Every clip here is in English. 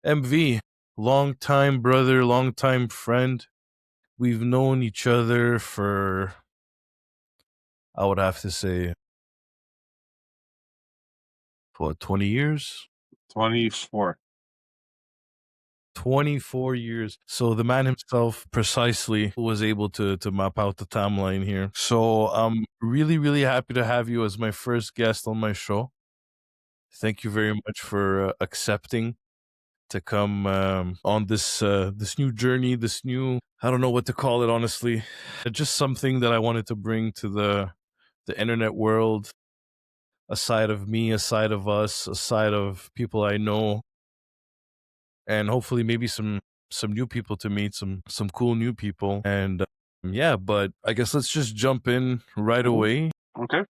MV, long time brother, long time friend. We've known each other for, I would have to say, what, 20 years? 24. 24 years. So the man himself precisely was able to map out the timeline here. So I'm really, really happy to have you as my first guest on my show. Thank you very much for accepting to come on this new journey, this new, I don't know what to call it, honestly. Just something that I wanted to bring to the internet world, a side of me, a side of us, a side of people I know, and hopefully maybe some new people to meet, some cool new people. And yeah, but I guess let's just jump in right Mhm. away. Okay.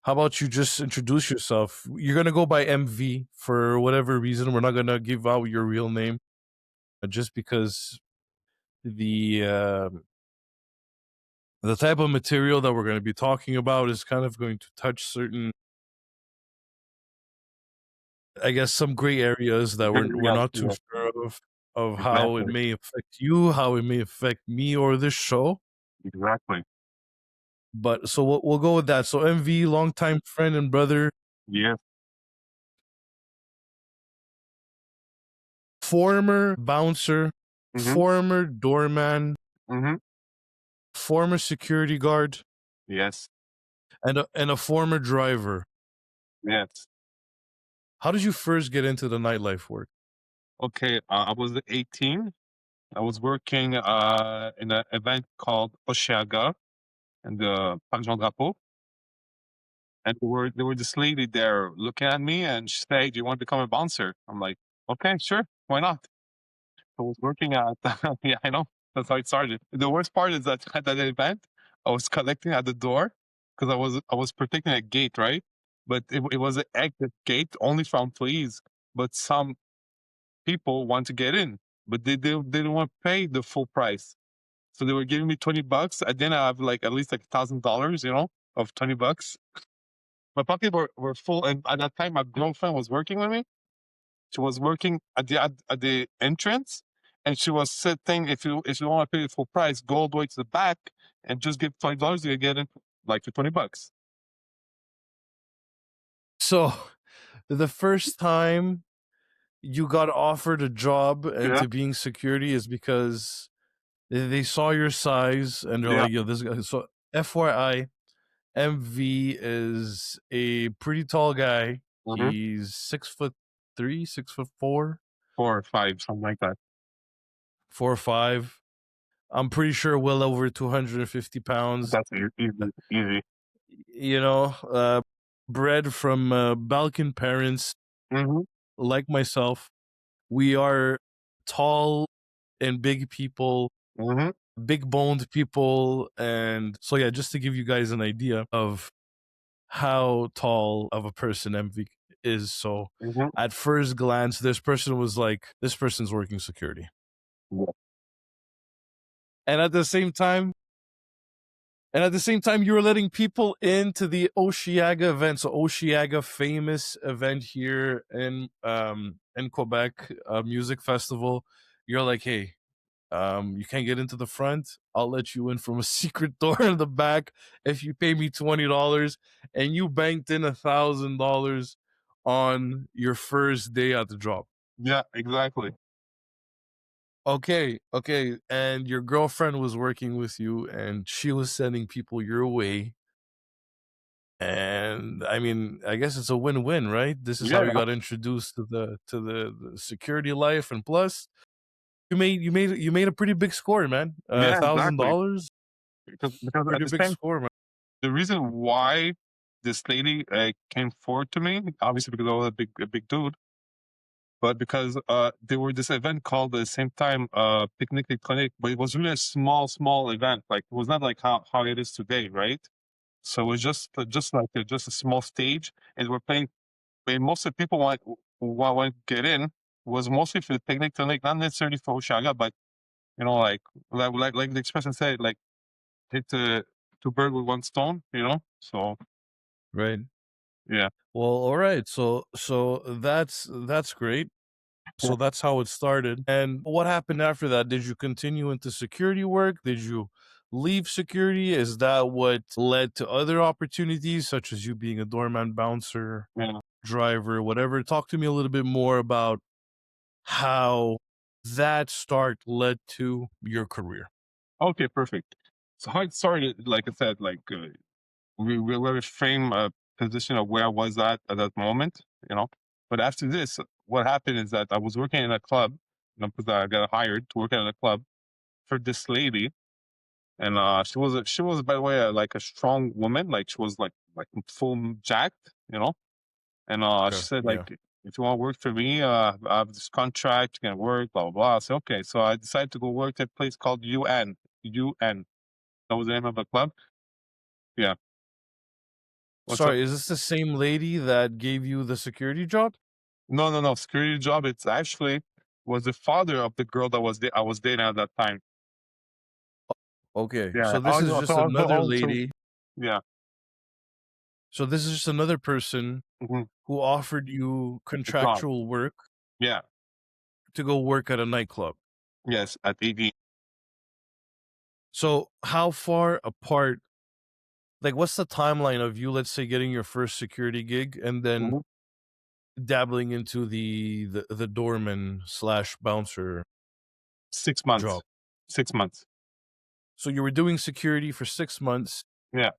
How about you just introduce yourself? You're gonna go by MV for whatever reason. We're not gonna give out your real name, just because the uh, the type of material that we're going to be talking about is kind of going to touch certain, I guess, some gray areas that we're Yes, not too yes, sure of how it exactly. may affect you, how it may affect me or this show. Exactly. But so we'll go with that. So MV, longtime friend and brother, Yes. former bouncer, Mm-hmm. former doorman, Mm-hmm. former security guard, Yes. and a former driver. Yes. How did you first get into the nightlife work? Okay. I was 18. I was working in an event called Oshiaga and the Parc Jean Drapeau. And there were this lady there looking at me and she said, "Do you want to become a bouncer?" I'm like, "Okay, sure. Why not?" I was working at yeah, I know. That's how it started. The worst part is that at that event, I was collecting at the door because I was protecting a gate, right? But it was an exit gate only for employees. But some people want to get in, but they didn't want to pay the full price. So they were giving me $20. I didn't have like at least like $1,000, of $20. My pockets were full, and at that time, my girlfriend was working with me. She was working at the entrance, and she was saying, if you want to pay the full price, go all the way to the back and just give $20. You get it like for $20. So the first time you got offered a job Yeah, into being security is because they saw your size and they're yeah. like, yo, this guy. So, FYI, MV is a pretty tall guy. Mm-hmm. He's 6'3", 6'4", 4 or 5, something like that. 4'5". I'm pretty sure well over 250 pounds. That's easy, easy. You know, bred from Balkan parents Mm-hmm. like myself. We are tall and big people, Mm-hmm. big boned people. And so, yeah, just to give you guys an idea of how tall of a person MV is. So, Mm-hmm. at first glance, this person was like, this person's working security. Yeah. And at the same time, you were letting people into the Oshiaga event. So Oshiaga, famous event here in Quebec, a music festival. You're like, hey, you can't get into the front. I'll let you in from a secret door in the back if you pay me $20. And you banked in $1,000 on your first day at the job. Yeah, exactly. Okay. And your girlfriend was working with you and she was sending people your way. And I mean, I guess it's a win-win, right? This is how Yeah, you yeah. got introduced to the security life, and plus, you made a pretty big score, man. Yeah, Thousand exactly. dollars, Because at pretty the big same, score, man. the reason why this lady came forward to me, obviously because I was a big dude, but because there were this event called at the same time Picnic Clinic, but it was really a small event. Like it was not like how it is today, right? So it was just like just a small stage, and we're playing. But most of the people want to get in was mostly for the Picnic Clinic, not necessarily for Oshaga, but like the expression said, like hit two bird with one stone, So Right. yeah. Well, all right. So that's great. So that's how it started. And what happened after that? Did you continue into security work? Did you leave security? Is that what led to other opportunities, such as you being a doorman, bouncer, Yeah. driver, whatever? Talk to me a little bit more about how that start led to your career. Okay, perfect. So how it started, like I said, we were frame a position of where I was at that moment, you know. But after this, what happened is that I was working in a club, because I got hired to work in a club for this lady, and she was by the way like a strong woman, like she was like full jacked, you know. And she Okay. said like, Yeah. if you want to work for me, I have this contract, you can work, blah blah blah. I said okay, so I decided to go work at a place called UN. That was the name of the club. Yeah. What's up? Sorry, is this the same lady that gave you the security job? No, no, no. Security job. It's actually was the father of the girl that I was dating at that time. Okay. Yeah. So this Oh is no. just another lady. Yeah. So this is just another person Hmm. who offered you The job. contractual work Yeah. to go work at a nightclub. Yes. At 18. So how far apart, like what's the timeline of you, let's say, getting your first security gig and then Hmm. dabbling into the doorman slash bouncer 6 months. job? 6 months. So you were doing security for 6 months, Yeah.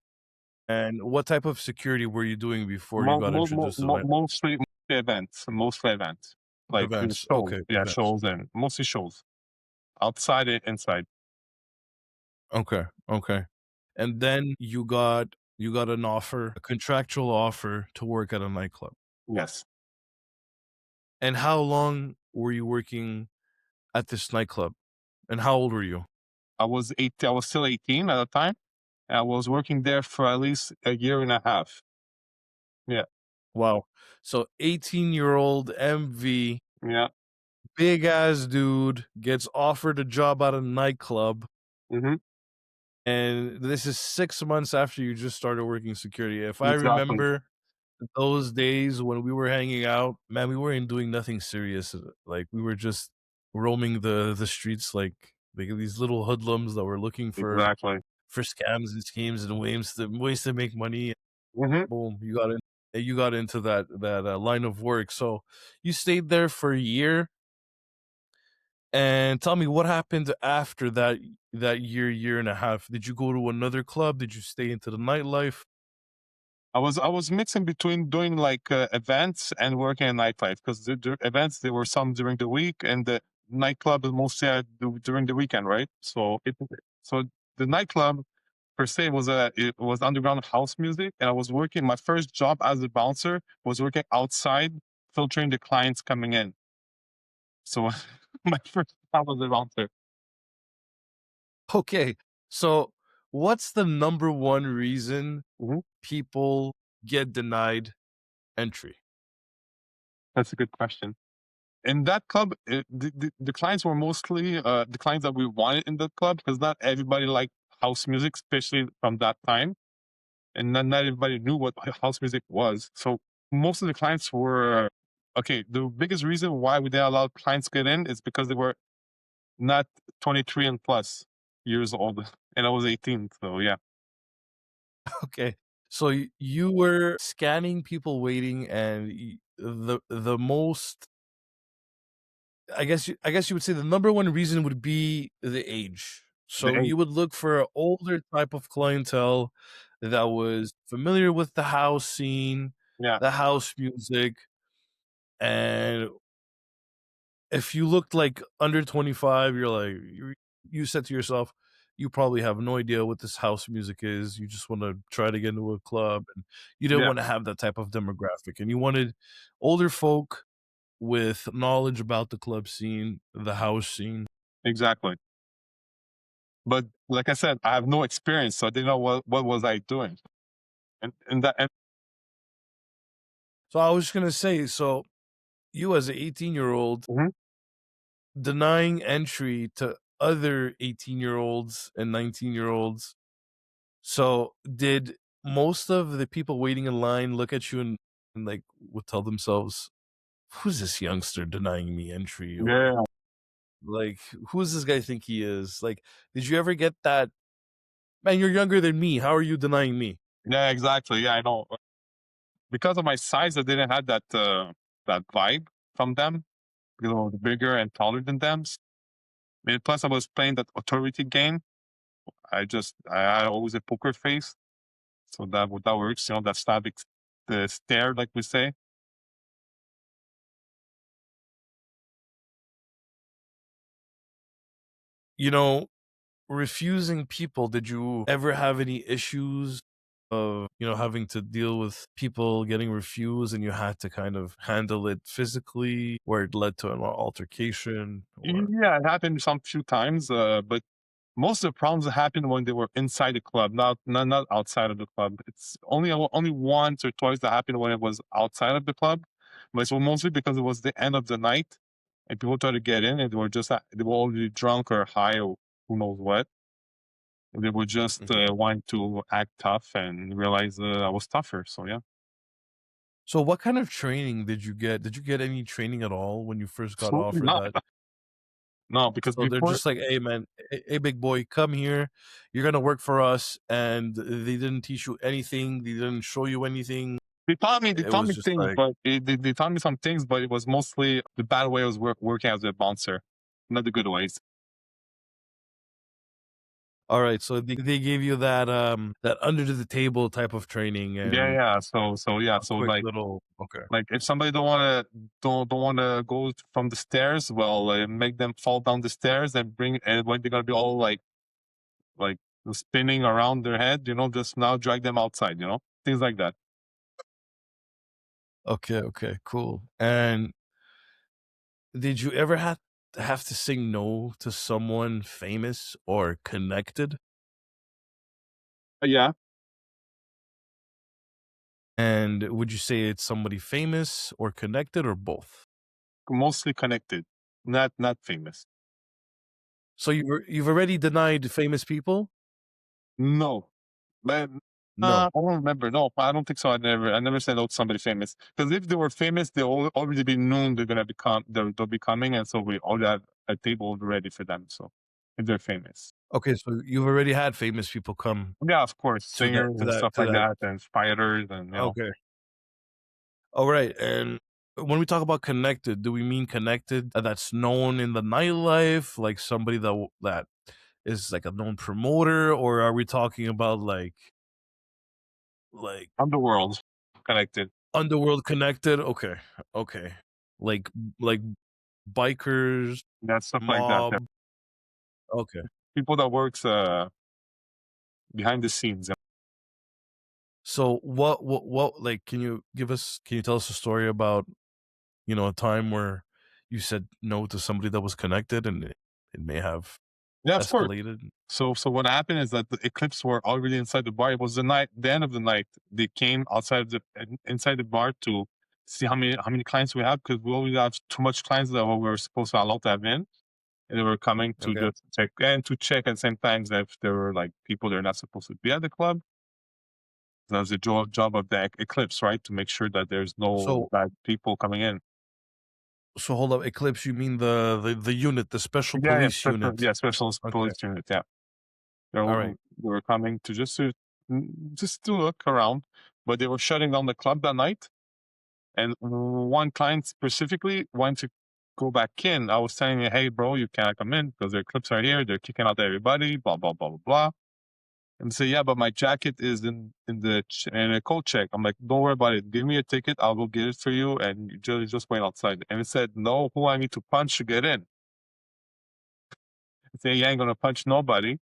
and what type of security were you doing before you got introduced to the nightlife? Mostly events. Mostly events. Like Events. shows. Okay, Yeah. events. Shows and mostly shows. Outside and inside. Okay, okay. And then you got an offer, a contractual offer to work at a nightclub. Yes. And how long were you working at this nightclub? And how old were you? I was 8. I was still 18 at the time. I was working there for at least a year and a half. Yeah. Wow. So 18-year-old MV, Yeah. big ass dude, gets offered a job at a nightclub. Hmm. And this is 6 months after you just started working security. If I Exactly. remember those days when we were hanging out, man, we weren't doing nothing serious. Like we were just roaming the streets like these little hoodlums that were looking Exactly. for scams and schemes and ways to make money. Hmm. Boom, you got into that line of work. So you stayed there for a year, and tell me what happened after that year and a half. Did you go to another club? Did you stay into the nightlife? I was mixing between doing like events and working in nightlife, because the events there were some during the week, and the nightclub is mostly during the weekend, right? So the nightclub per se it was underground house music, and I was working. My first job as a bouncer was working outside, filtering the clients coming in. So my first job was a bouncer. Okay. So what's the number one reason Mhm. people get denied entry? That's a good question. In that club, the clients were mostly the clients that we wanted in the club, because not everybody liked house music, especially from that time, and not everybody knew what house music was. So most of the clients were okay. The biggest reason why we didn't allow clients to get in is because they were not 23 and plus years old, and I was 18. So yeah, Okay. So you were scanning people waiting, and the most, I guess you would say the number one reason would be the age. the So age. you would look for an older type of clientele that was familiar with the house scene, Yeah, the house music, and if you looked like under 25, you're like you said to yourself, you probably have no idea what this house music is. You just want to try to get into a club, and you didn't yeah, want to have that type of demographic, and you wanted older folk with knowledge about the club scene, the house scene. exactly. But like I said, I have no experience, so I didn't know what was I doing, and So I was just gonna say, so you as an 18-year-old mhm. denying entry to other 18-year-olds and 19-year-olds. So did most of the people waiting in line look at you and like would tell themselves, who's this youngster denying me entry? Or Yeah, like, who's this guy think he is? Like, did you ever get that? Man, you're younger than me. How are you denying me? yeah, exactly. Yeah, I know. Because of my size, I didn't have that vibe from them. You know, bigger and taller than them. And plus, I was playing that authority game. I had always a poker face, so that works. You know, that static the stare, like we say. You know, refusing people, did you ever have any issues of, having to deal with people getting refused and you had to kind of handle it physically where it led to an altercation or Yeah, it happened some few times, but most of the problems happened when they were inside the club, not outside of the club. It's only once or twice that happened when it was outside of the club, but it's mostly because it was the end of the night and people tried to get in and they were already drunk or high or who knows what. And they were just Mhm. wanting to act tough and realize I was tougher. So yeah, So what kind of training did you get? Did you get any training at all when you first got absolutely offered not. that? No, because So they're before just like, "Hey man, hey big boy, come here. You're gonna work for us." And they didn't teach you anything. They didn't show you anything. they It taught was me just things, like, but they taught me some things, but it was mostly the bad way I was working as a bouncer, not the good ways. all right. So they gave you that under the table type of training Yeah, and yeah. a So quick little okay. like if somebody don't want to go from the stairs, well, make them fall down the stairs and bring and when they're gonna be all like spinning around their head, you know, just now drag them outside, you know, things like that. Okay, okay, cool. And did you ever have to say no to someone famous or connected? Yeah, And would you say it's somebody famous or connected or both? mostly connected, not famous. So you've already denied famous people? No, but No. I don't remember. No, I don't think so. I never said no to somebody famous because if they were famous, they already be known they're gonna become they'll be coming, and so we already have a table ready for them. So if they're famous, Okay, so you've already had famous people come yeah, of course, to that singers to and that stuff to like that that, and fighters, and you know, okay. Alright, and when we talk about connected, do we mean connected that's known in the nightlife, like somebody that is like a known promoter, or are we talking about like underworld connected, underworld connected? Okay, okay. Like like bikers, that stuff like that. mob. Okay. People that works behind the scenes. So what like can you tell us a story about, a time where you said no to somebody that was connected and it may have Yeah, of course. escalated? So what happened is that the Eclipse were already inside the bar. It was the end of the night. They came outside of the inside the bar to see how many clients we have because we always have too much clients that we were supposed to allow to have in, and they were coming to Okay. just check at the same time if there were like people they're not supposed to be at the club. That's the job of the Eclipse, right? To make sure that there's no So bad people coming in. so hold up, Eclipse, you mean the unit, the special Yeah, police unit? yeah, special Okay. police unit. Yeah. They All were right. they were coming to just to look around, but they were shutting down the club that night. And one client specifically wanted to go back in. I was telling you, hey, bro, you can't come in because their clips are here. They're kicking out everybody. Blah blah blah blah blah. And say, yeah, but my jacket is in a coat check. I'm like, don't worry about it. Give me a ticket. I'll go get it for you, and you just wait outside. And it said, no, who I need to punch to get in. I say, yeah, I ain't gonna punch nobody.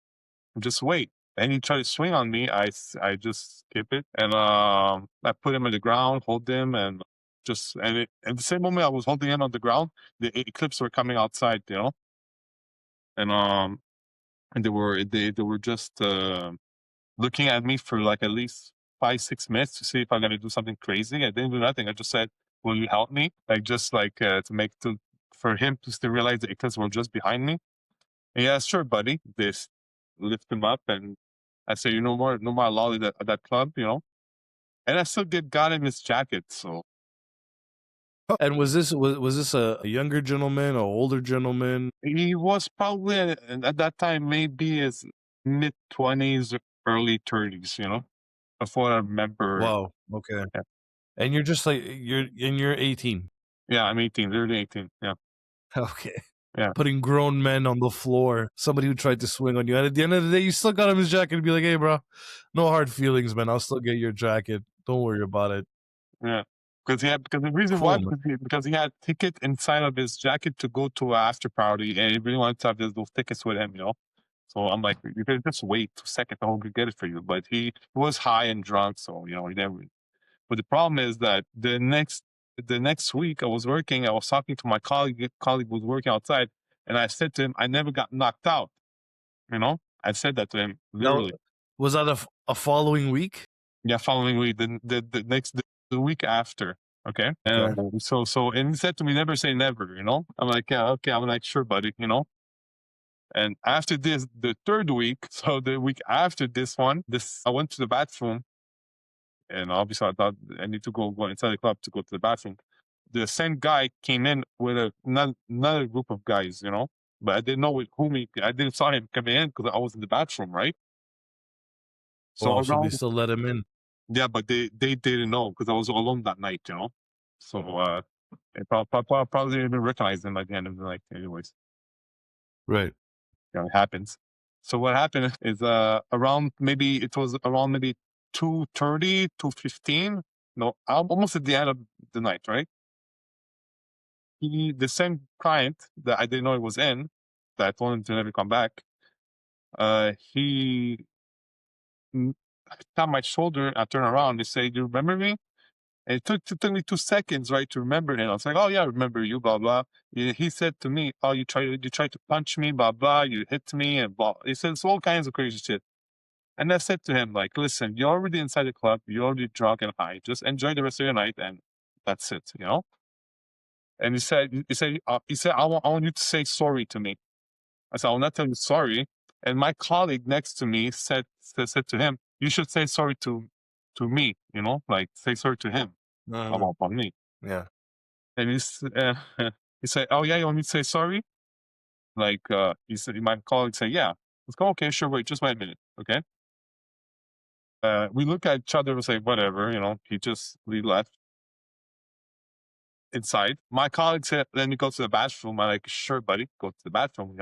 Just wait. And he tried to swing on me. I just skip it. And I put him on the ground, hold him, and at the same moment I was holding him on the ground, the eclipse were coming outside, you know? And they were just looking at me for like at least 5, 6 minutes to see if I'm gonna do something crazy. I didn't do nothing. I just said, will you help me? Like just like for him to still realize the eclipse were just behind me. Yeah, sure, buddy. This lift him up, and I said, "You no more lolly at that club, you know." And I still got him his jacket. So And was this a younger gentleman, a older gentleman? He was probably at that time maybe his mid-20s, early 30s, That's what I remember. Wow, okay. Yeah, And you're just like you're 18. yeah, I'm 18, literally 18. Yeah, Okay. yeah, Putting grown men on the floor, somebody who tried to swing on you, and at the end of the day, you still got him his jacket and be like, "Hey, bro, no hard feelings, man. I'll still get your jacket. Don't worry about it." yeah. Because the reason why, Cool, man. because he had ticket inside of his jacket to go to an after party, and he really wanted to have those tickets with him. So I'm like, you could just wait 2 seconds, I'll go get it for you. But he was high and drunk, so he never. But the problem is that the next week I was working, I was talking to my colleague was working outside, and I said to him, I never got knocked out. I said that to him Now, literally. was that a following week? Yeah, following week, the week after. Okay. Okay. And he said to me, never say never. I'm like, yeah, okay. I'm like, sure, buddy. And after this, the third week, so the week after this, I went to the bathroom, and obviously I thought I need to go inside the club to go to the bathroom. The same guy came in with another group of guys. But I didn't know with whom I didn't saw him coming in because I was in the bathroom, right? So Wow, so they around, still let him in. yeah, but they didn't know because I was alone that night. So they probably didn't even recognize him by the end of the night. Anyways, Right. it happens. So what happened is around maybe it was around maybe 2:30, 2:15. No, almost at the end of the night, right? The same client that I didn't know he was in, that I told him to never come back. He tapped my shoulder. I turned around. He said, "Do you remember me?" And it took me 2 seconds, right, to remember him. I was like, "Oh yeah, I remember you." Blah blah. He said to me, "Oh, you tried to punch me, blah blah. You hit me, and blah." He said all kinds of crazy shit. And I said to him, like, "Listen, you're already inside the club. You're already drunk and high. Just enjoy the rest of your night, and that's it." And he said, I want you to say sorry to me. I said, I will not tell you sorry. And my colleague next to me said to him, you should say sorry to me, like say sorry to him Uh, about me. yeah. And he said, oh yeah, you want me to say sorry? Like he said, my colleague said, yeah. Let's go. Okay, sure. Just wait a minute. Okay. We look at each other and say, whatever. We left inside. My colleague said, let me go to the bathroom. I'm like, sure, buddy, go to the bathroom.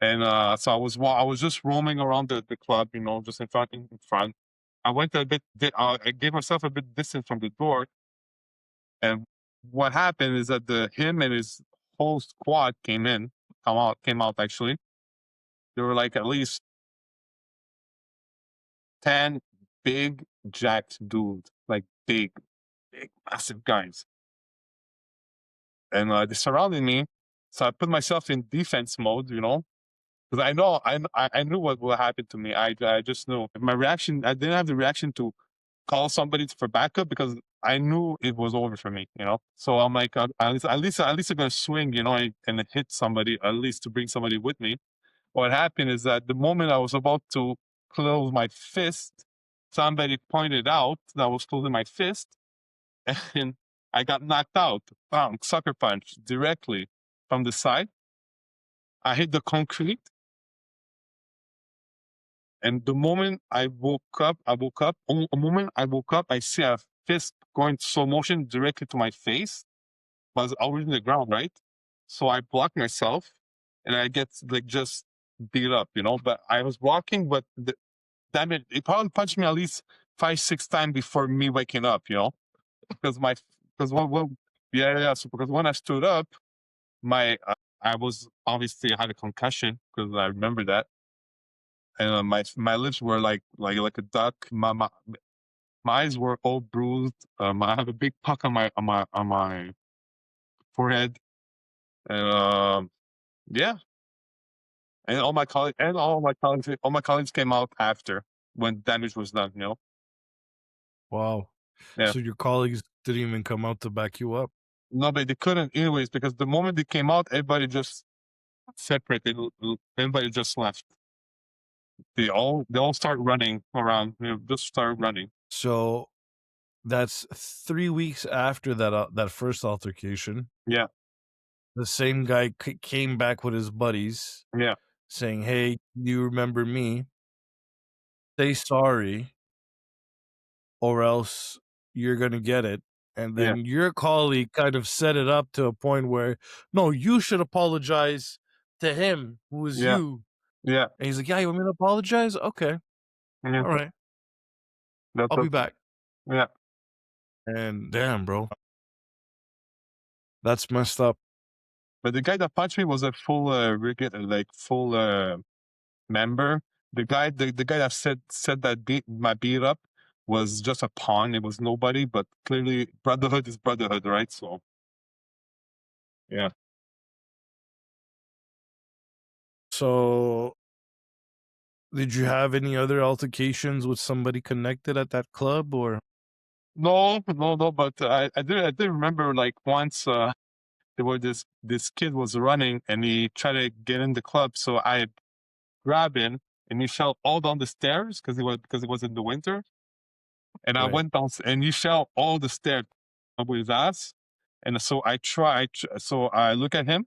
And so I was just roaming around the club, just in front. I went a bit. I gave myself a bit distance from the door, and what happened is that him and his whole squad came out actually. There were like at least 10 big jacked dudes, like big, big, massive guys, and they surrounded me. So I put myself in defense mode. Because I knew what will happen to me. I just knew my reaction. I didn't have the reaction to call somebody for backup because I knew it was over for me. So I'm like, at least I'm gonna swing, and hit somebody at least to bring somebody with me. What happened is that the moment I was about to close my fist, somebody pointed out that I was closing my fist, and I got knocked out. Bam, sucker punch directly from the side. I hit the concrete. And the moment I woke up, the moment I woke up, I see a fist going slow motion directly to my face. But I was already in the ground, right? So I block myself and I get like just beat up. But I was walking, but damn it probably punched me at least 5, 6 times before me waking up. Because yeah, yeah. So because when I stood up, I was obviously I had a concussion because I remember that, and my lips were like a duck. My eyes were all bruised. I have a big puck on my forehead, and yeah, and all my colleagues came out after when damage was done. Wow. Yeah, So your colleagues didn't even come out to back you up? no, but they couldn't anyways because the moment they came out, everybody just separated. Everybody just left. They all start running around. Just start running. So That's 3 weeks after that first altercation. Yeah, The same guy came back with his buddies yeah, saying, "Hey, you remember me? Say sorry or else you're gonna get it." And yeah, then your colleague kind of set it up to a point where, "No, you should apologize to him, who was yeah, you." yeah, And he's like, "Yeah, you want me to apologize? Okay. yeah. Alright. That, I'll that, be back." yeah. And damn, bro, that's messed up. But the guy that punched me was a full, like full member. The guy that said that beat my beat up was just a pawn. It was nobody. But clearly, brotherhood is brotherhood, right? So yeah. So, did you have any other altercations with somebody connected at that club or No, no, no. But I did remember like once there were this kid was running and he tried to get in the club. So I grabbed him and he fell all down the stairs because it was in the winter. And I Right. went down and he fell all the stairs with his ass. And so so I look at him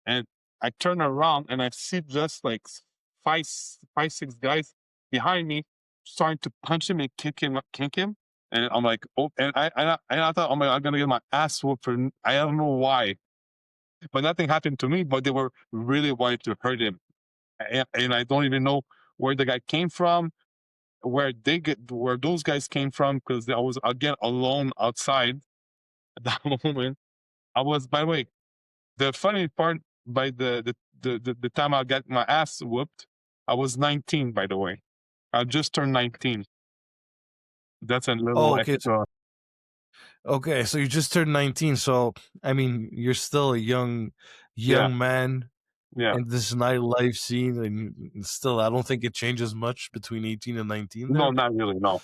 and I turn around and I see just like five, six guys behind me starting to punch him and kick him. And I'm like, oh, and I thought, oh my God, I'm gonna get my ass whooped for I don't know why, but nothing happened to me. But they were really wanting to hurt him, and I don't even know where the guy came from, where those guys came from, because I was again alone outside at that moment. I was, by the way, the funny part, by the time I got my ass whooped, I was 19, by the way. I just turned 19. That's a Oh, little okay, extra. okay, so you just turned 19, so, I mean, you're still a Yeah, young man yeah. in this nightlife scene, and still, I don't think it changes much between 18 and 19 No, there. not really, no.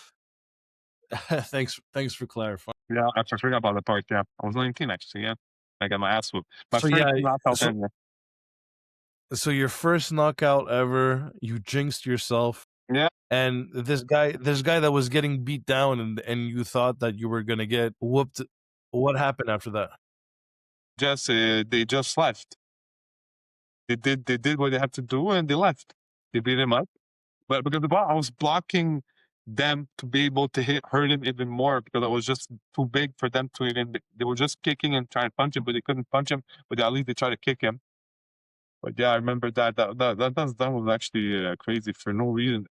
Thanks for clarifying. Yeah, I forgot about the part, yeah. I was 19, actually, yeah. I got my ass whooped. My So, first yeah, knockout so ever. so your first knockout ever, you jinxed yourself, Yeah, and this guy that was getting beat down and you thought that you were gonna get whooped. What happened after that? they just left. They did what they had to do and they left. They beat him up. But because I was blocking them to be able to hurt him even more because I was just too big for them to even. They were just kicking and trying to punch him, but they couldn't punch him. But at least they tried to kick him. But yeah, I remember that was actually crazy for no reason.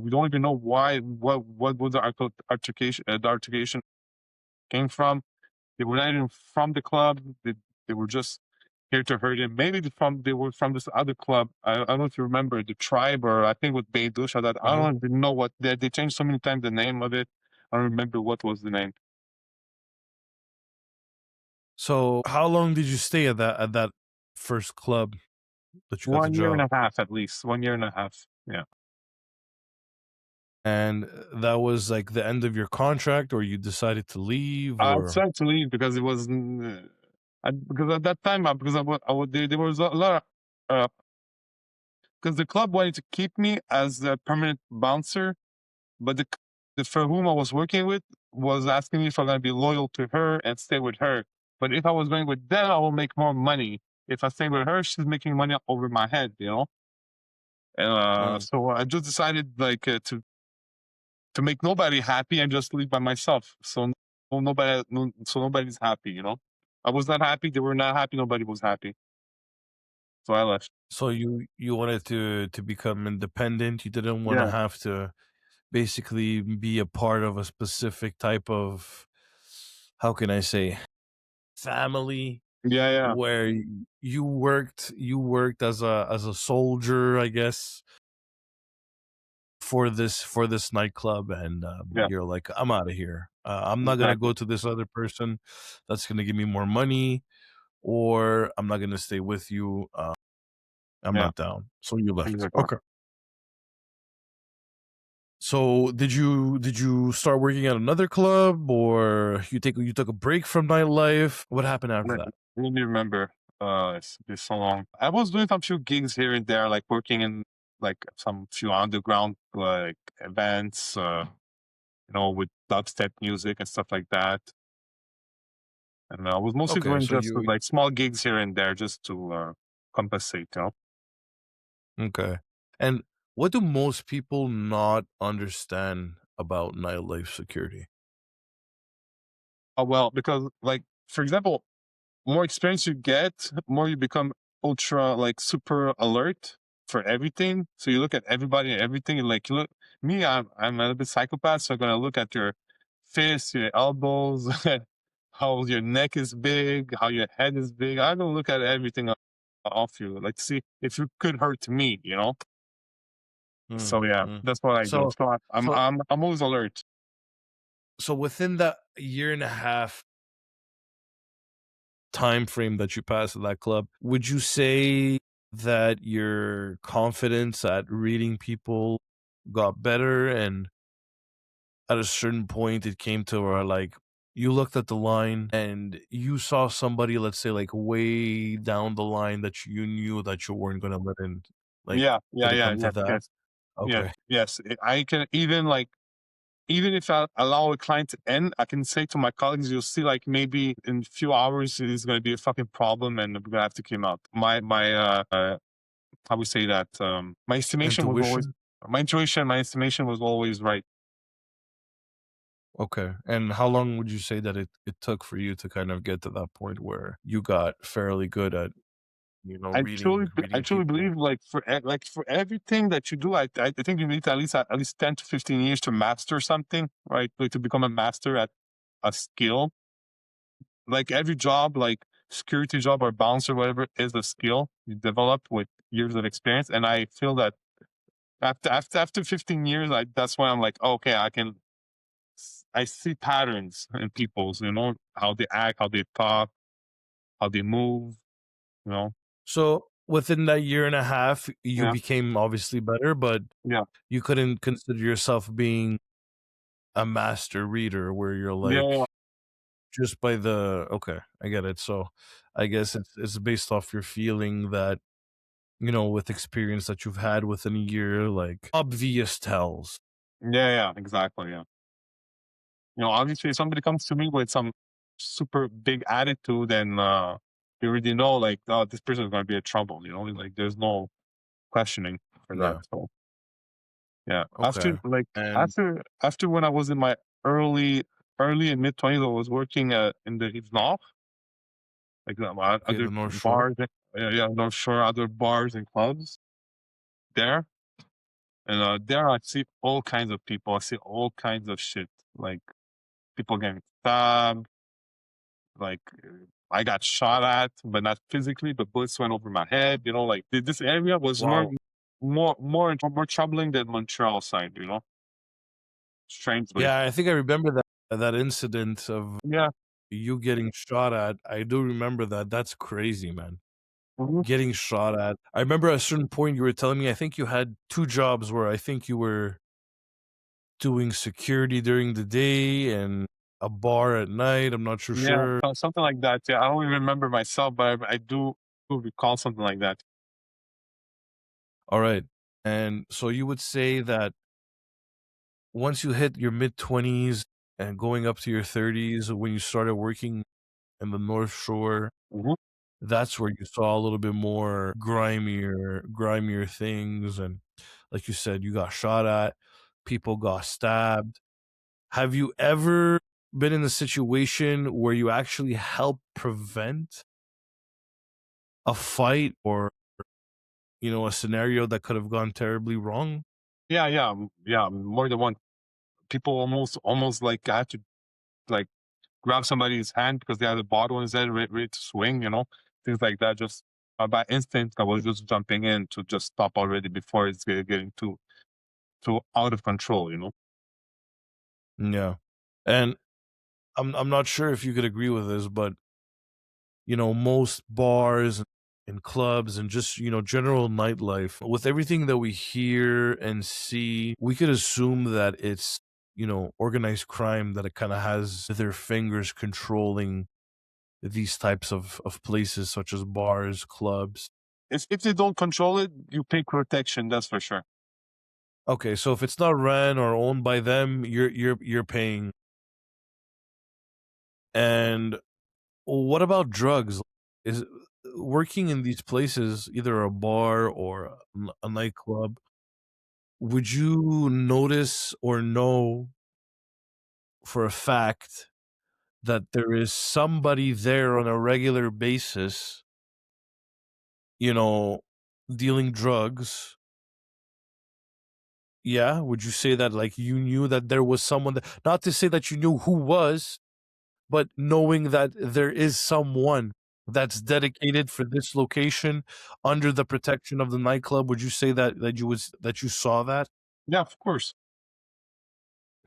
We don't even know why. What was the altercation? The altercation came from. They were not even from the club. They were just here to hurt him. Maybe they were from this other club. I don't know if you remember the tribe, or I think with Beidusha, that I Mhm. don't even know what they changed so many times the name of it. I don't remember what was the name. So, how long did you stay at that first club that you got the 1 year and job? a half at least. 1 year and a half. Yeah. And that was, like, the end of your contract, or you decided to leave, I or decided to leave because it was because at that time because there was a lot of because the club wanted to keep me as a permanent bouncer. But the for whom I was working with was asking me if I'm gonna be loyal to her and stay with her. But if I was going with them, I will make more money. If I stay with her, she's making money over my head, you know. And Mm. so I just decided like to make nobody happy and just leave by myself. So so nobody's happy, you know. I was not happy. They were not happy. Nobody was happy. So I left. So you wanted to become independent, you didn't wanna Yeah, have to basically be a part of a specific type of, how can I say, family yeah, yeah, where you worked as a soldier, I guess, for this nightclub, and yeah. you're like, I'm out of here. I'm not gonna Exactly. go to this other person that's gonna give me more money, or I'm not gonna stay with you. I'm Yeah, not down. So you left. exactly. Okay. So did you start working at another club, or you took a break from nightlife? What happened after Let that? let me remember. It's been so long. I was doing some few gigs here and there, like working in like some few underground like events. With dubstep music and stuff like that. And I was mostly Okay, doing so just you like small gigs here and there just to compensate, you know. okay. And what do most people not understand about nightlife security? Well, because like for example, more experience you get, more you become ultra like super alert for everything. So you look at everybody and everything, and like you look me, I'm a little bit psychopath, so I'm gonna look at your fists, your elbows, how your neck is big, how your head is big. I don't look at everything off you, like see if you could hurt me, you know. Mm, So yeah, mm. that's what I do. So So so I'm always alert. so within that year and a half time frame that you passed at that club, would you say that your confidence at reading people got better, and at a certain point it came to where like you looked at the line and you saw somebody, let's say like way down the line, that you knew that you weren't gonna let in? Like, Yeah, did yeah, it yeah, come to yes, that? yes, yes, Okay. yes. I can even like even if I allow a client to end, I can say to my colleagues, you'll see like maybe in a few hours it is going to be a fucking problem and we're going to have to come out. My how we say that? My estimation was always Intuition? my estimation was always right. Okay. And how long would you say that it took for you to kind of get to that point where you got fairly good at, I reading truly people? believe like like for everything that you do, I think you need at least 10 to 15 years to master something, right? Like to become a master at a skill. Like every job, like security job or bouncer, whatever, is a skill you develop with years of experience. And I feel that after 15 years, that's when I'm like, okay, I see patterns in people's, how they act, how they talk, how they move, you know. So within that year and a half, you Yeah, became obviously better, but yeah, you couldn't consider yourself being a master reader where you're yeah, like yeah, just by the okay, I get it. So I guess it's based off your feeling that, with experience that you've had within a year, like obvious tells. yeah, yeah, exactly. Yeah. Obviously, if somebody comes to me with some super big attitude, and you already know, like, oh, this person is going to be in trouble. Like there's no questioning for that. Yeah. So yeah, after Okay. like And after when I was in my early and mid 20s, I was working in the Rive Nord, like okay, other the North Shore. bars, yeah, North Shore, other bars and clubs there, and there I see all kinds of people. I see all kinds of shit, like people getting stabbed, like I got shot at, but not physically, but bullets went over my head. Like this area was Wow. more troubling than Montreal side. Strangely, Yeah, I think I remember that incident of yeah. you getting shot at. I do remember that. That's crazy, man. Mhm. Getting shot at. I remember at a certain point you were telling me I think you had two jobs where I think you were doing security during the day and a bar at night. I'm not too Yeah, sure. something like that. Yeah, I don't even remember myself, but I do recall something like that. All right. And so you would say that once you hit your mid 20s and going up to your 30s, when you started working in the North Shore, Mhm. that's where you saw a little bit more grimier things. And like you said, you got shot at, people got stabbed. Have you ever been in a situation where you actually helped prevent a fight or, a scenario that could have gone terribly wrong? Yeah, yeah, yeah. More than one. People almost like I had to like grab somebody's hand because they had a bottle in his head, ready to swing. Things like that. Just by instinct, I was just jumping in to just stop already before it's getting too out of control. Yeah. And I'm not sure if you could agree with this, but most bars and clubs and just, general nightlife, with everything that we hear and see, we could assume that it's, organized crime, that it kind of has their fingers controlling these types of places such as bars, clubs. If they don't control it, you pay protection. That's for sure. Okay, so if it's not ran or owned by them, you're paying. And what about drugs? Is working in these places, either a bar or a nightclub, would you notice or know for a fact that there is somebody there on a regular basis, you know, dealing drugs? Yeah, would you say that, like, you knew that there was someone that, not to say that you knew who was, but knowing that there is someone that's dedicated for this location under the protection of the nightclub, would you say that you saw that? Yeah, of course.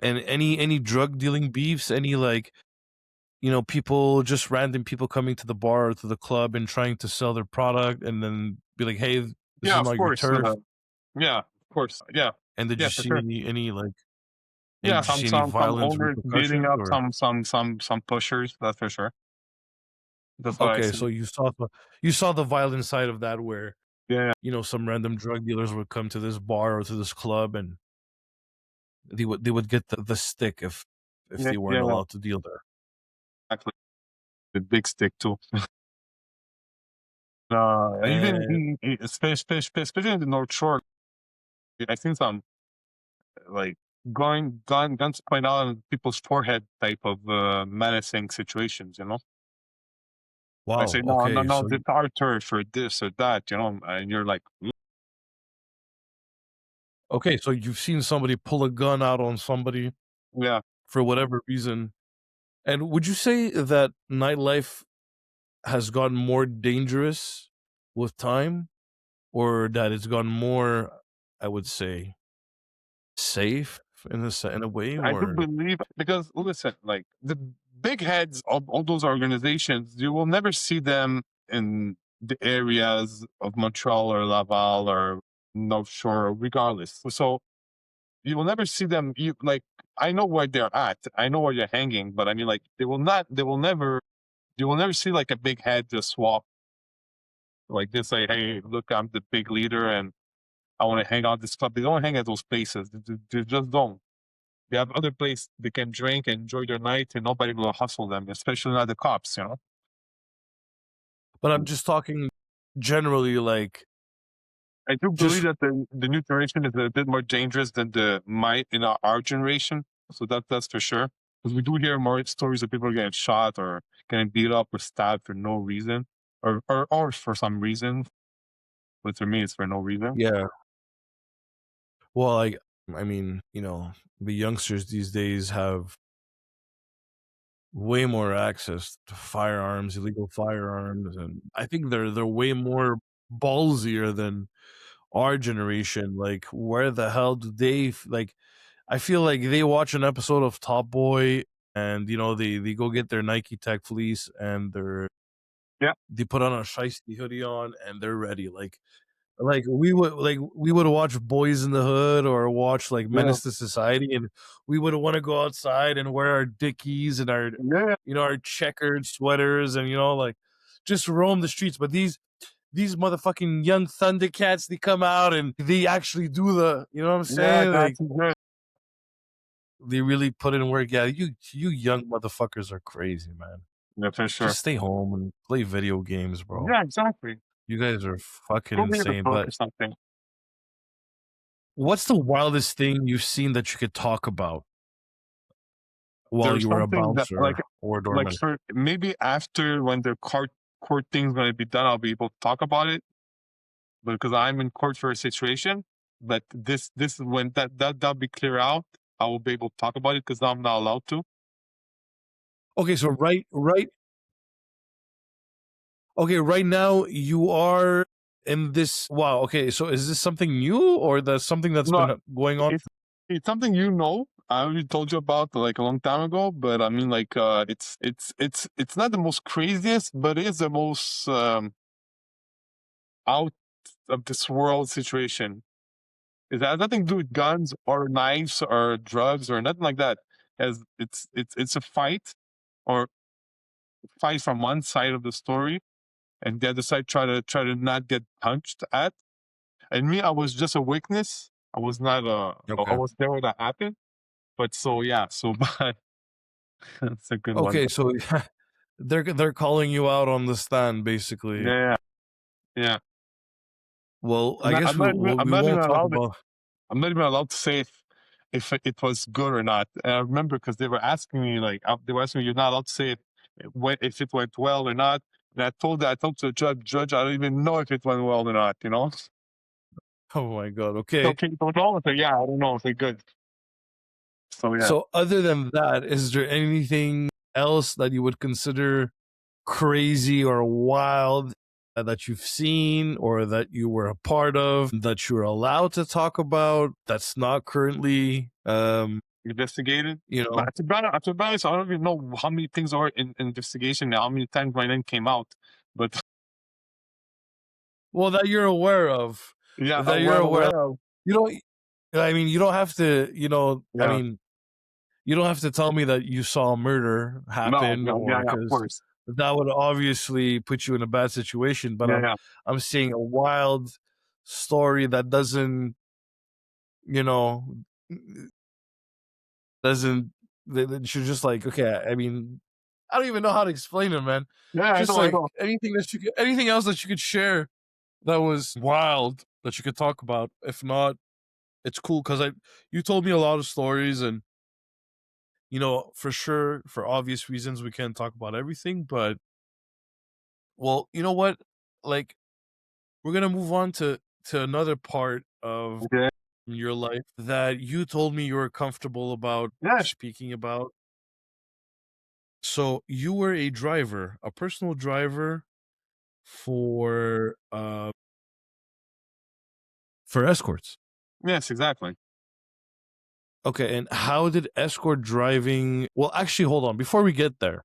And any drug dealing beefs, any, like, people, just random people coming to the bar or to the club and trying to sell their product and then be like, "Hey, this Yeah, is of not your course. turf." Yeah, of course. Yeah, And did yeah, you for see sure. Yeah, did you see any some violence, owners beating repercussions, up or some pushers. That's for sure. That's what I okay, see. so you saw the violent side of that where, Yeah, some random drug dealers would come to this bar or to this club and they would get the stick if yeah, they yeah, weren't yeah. allowed to deal there. Exactly. The big stick too. And Especially in the North Shore, I think some like guns point out on people's forehead type of menacing situations. I say wow, no, no, okay, no, so this our turf or this or that. And you're like, okay, so you've seen somebody pull a gun out on somebody yeah, for whatever reason. And would you say that nightlife has gotten more dangerous with time, or that it's gotten more, I would say, safe in a way, I do or believe because listen, like the big heads of all those organizations, you will never see them in the areas of Montreal or Laval or North Shore, regardless. So you will never see them. You like, I know where they're at. I know where they're hanging, but I mean, like, they will not. They will never. You will never see like a big head just walk like this. Like, hey, look, I'm the big leader, and I want to hang out this club. They don't hang at those places. They just don't. They have other places they can drink and enjoy their night, and nobody will hustle them, especially not the cops. but I'm just talking generally, like, I do believe just that the new generation is a bit more dangerous than our generation. So that's for sure. Because we do hear more stories of people getting shot or getting beat up or stabbed for no reason, or for some reason. But for me, it's for no reason. yeah. Well, I mean, the youngsters these days have way more access to firearms, illegal firearms, and I think they're way more ballsier than our generation. Like, where the hell do like? I feel like they watch an episode of Top Boy, and they go get their Nike Tech fleece, and Yeah, they put on a shiesty hoodie on, and they're ready. Like we would watch Boys in the Hood or watch like yeah, Menace to Society, and we would want to go outside and wear our Dickies and our yeah, our checkered sweaters, and like just roam the streets. But these motherfucking young Thundercats, they come out and they actually do what I'm yeah. saying? Like, That's good. they really put in work. Yeah, you young motherfuckers are crazy, man. Yeah, for sure. Just stay home and play video games, bro. Yeah, exactly. You guys are fucking Go read a insane. book But or something. what's the wildest thing you've seen that you could talk about while There's you were a something that bouncer or a like doorman? for maybe after when the court thing's gonna be done, I'll be able to talk about it because I'm in court for a situation. But this is when that'll be clear out. I will be able to talk about it because I'm not allowed to. Okay, so right okay, right now you are in this. Wow, okay, so is this something new, or that's something that's No, been going on? it's something I already told you about like a long time ago. But I mean, like, it's not the most craziest, but it is the most out of this world situation. It has nothing to do with guns or knives or drugs or nothing like that. As it's a or fight from one side of the story, and the other side try to not get punched at. And me, I was just a witness. I was not I Okay. was there when that happened. But so yeah, so but That's a good one. Okay, so they're calling you out on the stand, basically. Yeah, yeah. Well, I guess I'm we not even won't talk allowed. about. I'm not even allowed to say if it was good or not. And I remember because they were asking me like they were asking me, you're not allowed to say if it went well or not. And I told the judge, I don't even know if it went well or not. You know. Oh my god. So Okay. can you control it? Yeah, I don't know if they're good. So yeah. So other than that, is there anything else that you would consider crazy or wild that you've seen or that you were a part of that you're allowed to talk about that's not currently Investigated. you know But to be honest, I don't even know how many things are in investigation now, how many times my name came out. But well that you're aware of yeah, that you're well aware of. aware of. You don't I mean you don't have to, I Yeah. mean you don't have to tell me that you saw a murder No, happen, no, yeah, or yeah, of because course. that would obviously put you in a bad situation. But Yeah, yeah. I'm seeing a wild story that doesn't, you know, doesn't that you're just like, okay. I mean, I don't even know how to explain it, man. Yeah, I Just know, I like know. anything else that you could share that was wild that you could talk about. If not, it's cool because you told me a lot of stories and for sure, for obvious reasons, we can't talk about everything, but well, you know what? Like, we're gonna move on to another part of Okay. your life that you told me you were comfortable about Yeah. speaking about. So you were a driver, a personal driver for escorts. Yes, exactly. Okay, and how did escort driving? Well, actually, hold on. Before we get there,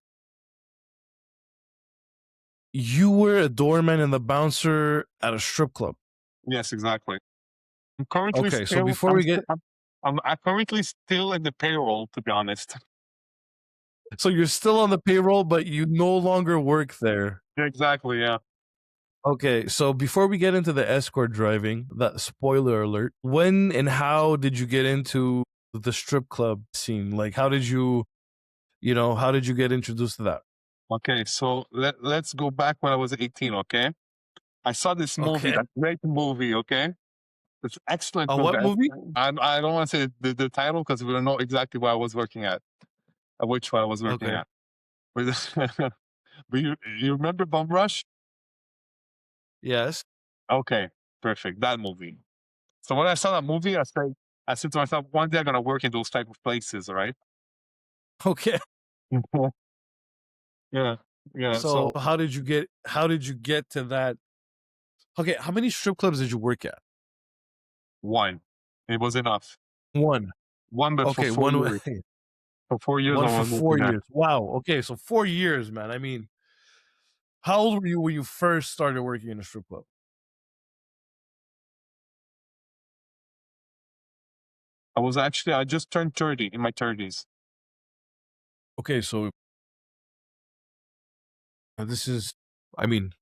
you were a doorman and the bouncer at a strip club. Yes, exactly. I'm currently Okay, so still before we get I'm currently still in the payroll, to be honest. So you're still on the payroll, but you no longer work there. Exactly, yeah. Okay, so before we get into the escort driving, that spoiler alert, when and how did you get into the strip club scene? Like, how did you get introduced to that? Okay, so let's go back when I was 18, okay? I saw this movie, Okay. that great movie, okay? It's excellent A movie. what movie? I don't want to say the title because we don't know exactly where I was working at, which one I was working Okay. at. But, but you remember Bum Rush? Yes. Okay, perfect. That movie. So when I saw that movie, I said to myself, one day I'm gonna work in those type of places, right? Okay. Yeah, yeah. So So how did you get to that? Okay, how many strip clubs did you work at? one, it was enough. One. One, but for Okay, four one years. For 4 years, I one for was working 4 there. years. Wow. Okay, so 4 years, man. I mean, how old were you when you first started working in a strip club? I just turned 30 in my 30s. Okay, so this is, I mean,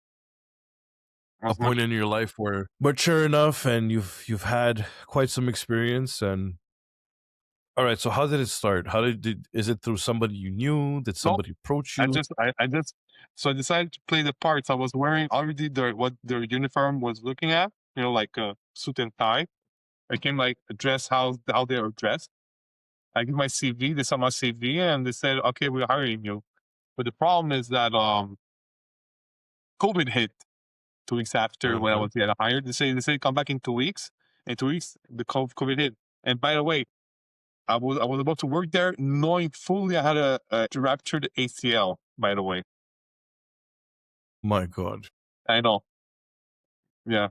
a Uh-huh. point in your life where mature enough and you've had quite some experience. And all right, so how did it start? Is it through somebody you knew? Did No, somebody approach you? I just, so I decided to play the parts. I was wearing already what their uniform was looking at, like a suit and tie. I came like dress how they are dressed. I give my CV, they saw my CV and they said, okay, we're hiring you. But the problem is that COVID hit 2 weeks after when I Uh-huh. was getting hired. They say come back in 2 weeks. In 2 weeks, the COVID hit. And by the way, I was about to work there knowing fully I had a ruptured ACL. By the way, My God. I know. Yeah,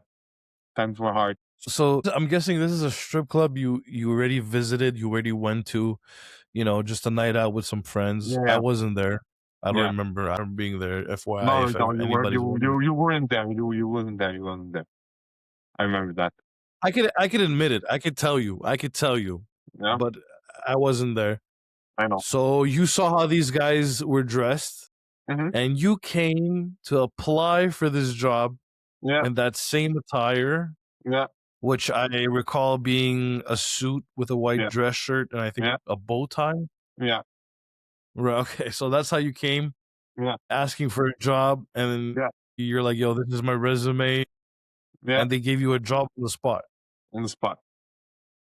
times were hard. So I'm guessing this is a strip club you already visited, you already went to, just a night out with some friends. Yeah, I yeah, wasn't there. I don't yeah. remember. I remember being there. FYI, No, if no, anybody's wondering. you weren't there. You wasn't there. You wasn't there. I remember that. I could admit it. I could tell you, Yeah, but I wasn't there. I know. So you saw how these guys were dressed, Hmm. and you came to apply for this job Yeah, in that same attire, yeah, which I recall being a suit with a white yeah, dress shirt and I think yeah, a bow tie. yeah. Right, okay, so that's how you came, Yeah, asking for a job, and then yeah, you're like, "Yo, this is my resume," yeah. and they gave you a job on the spot. On the spot.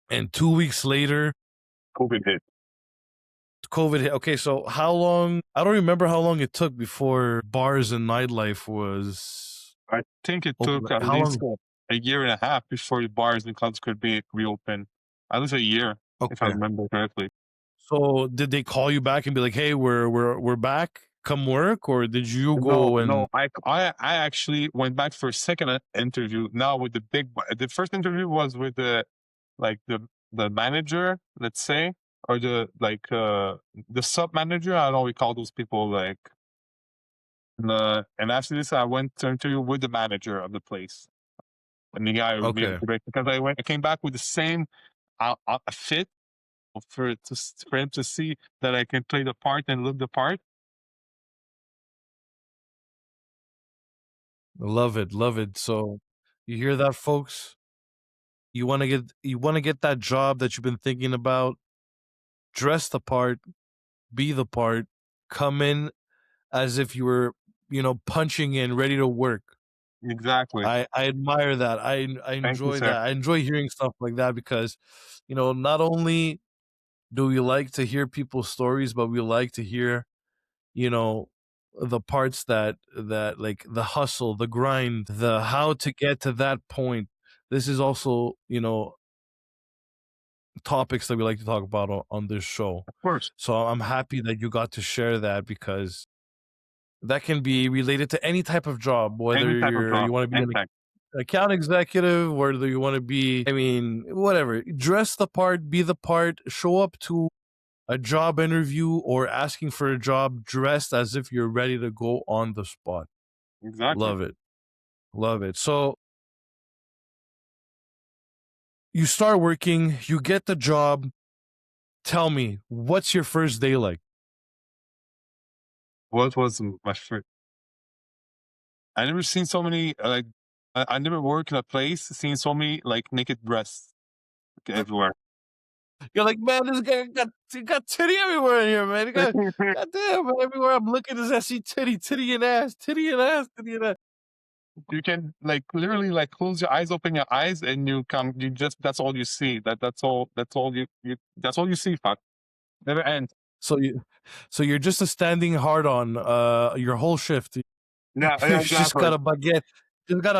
And 2 weeks later, COVID hit. COVID hit. Okay, so how long I don't remember how long it took before bars and nightlife was I think it open. took at How least long? a year and a half before the bars and clubs could be reopened. At least a year, if I Okay. remember correctly. So did they call you back and be like, "Hey, we're back. Come work," or did you No, go and no. I actually went back for a second interview. Now with the the first interview was with the like the manager, let's say, or the sub manager. I don't know we call those people like. And after this, I went to interview with the manager of the place, and the guy was me okay. because I came back with the same fit for him to see that I can play the part and look the part. Love it, love it. So you hear that, folks? You want to get that job that you've been thinking about. Dress the part, be the part, come in as if you were, punching in, ready to work. Exactly. I admire that. I Thank you, enjoy sir. that. I enjoy hearing stuff like that because, not only do we like to hear people's stories, but we like to hear, you know, the parts that like the hustle, the grind, the how to get to that point. This is also, topics that we like to talk about on this show. Of course, So I'm happy that you got to share that because that can be related to any type of job, any whether type of you job, want to be any an type. account executive, whether you want to be, I mean, whatever. Dress the part, be the part, show up to a job interview or asking for a job dressed as if you're ready to go on the spot. Exactly. Love it. Love it. So you start working, you get the job. Tell me, what's your first day like? What was my first? I never seen so many like. I never worked in a place seeing so many like naked breasts everywhere. You're like, man, this guy got titty everywhere in here, man. God damn, man, everywhere I'm looking is I see titty, titty and ass, titty and ass, titty and ass. You can like literally like close your eyes, open your eyes, and you come. You just that's all you see. That's all. That's all that's all you see. Fuck. Never ends. So you're just a standing hard on your whole shift. Yeah, You yeah, exactly. just got a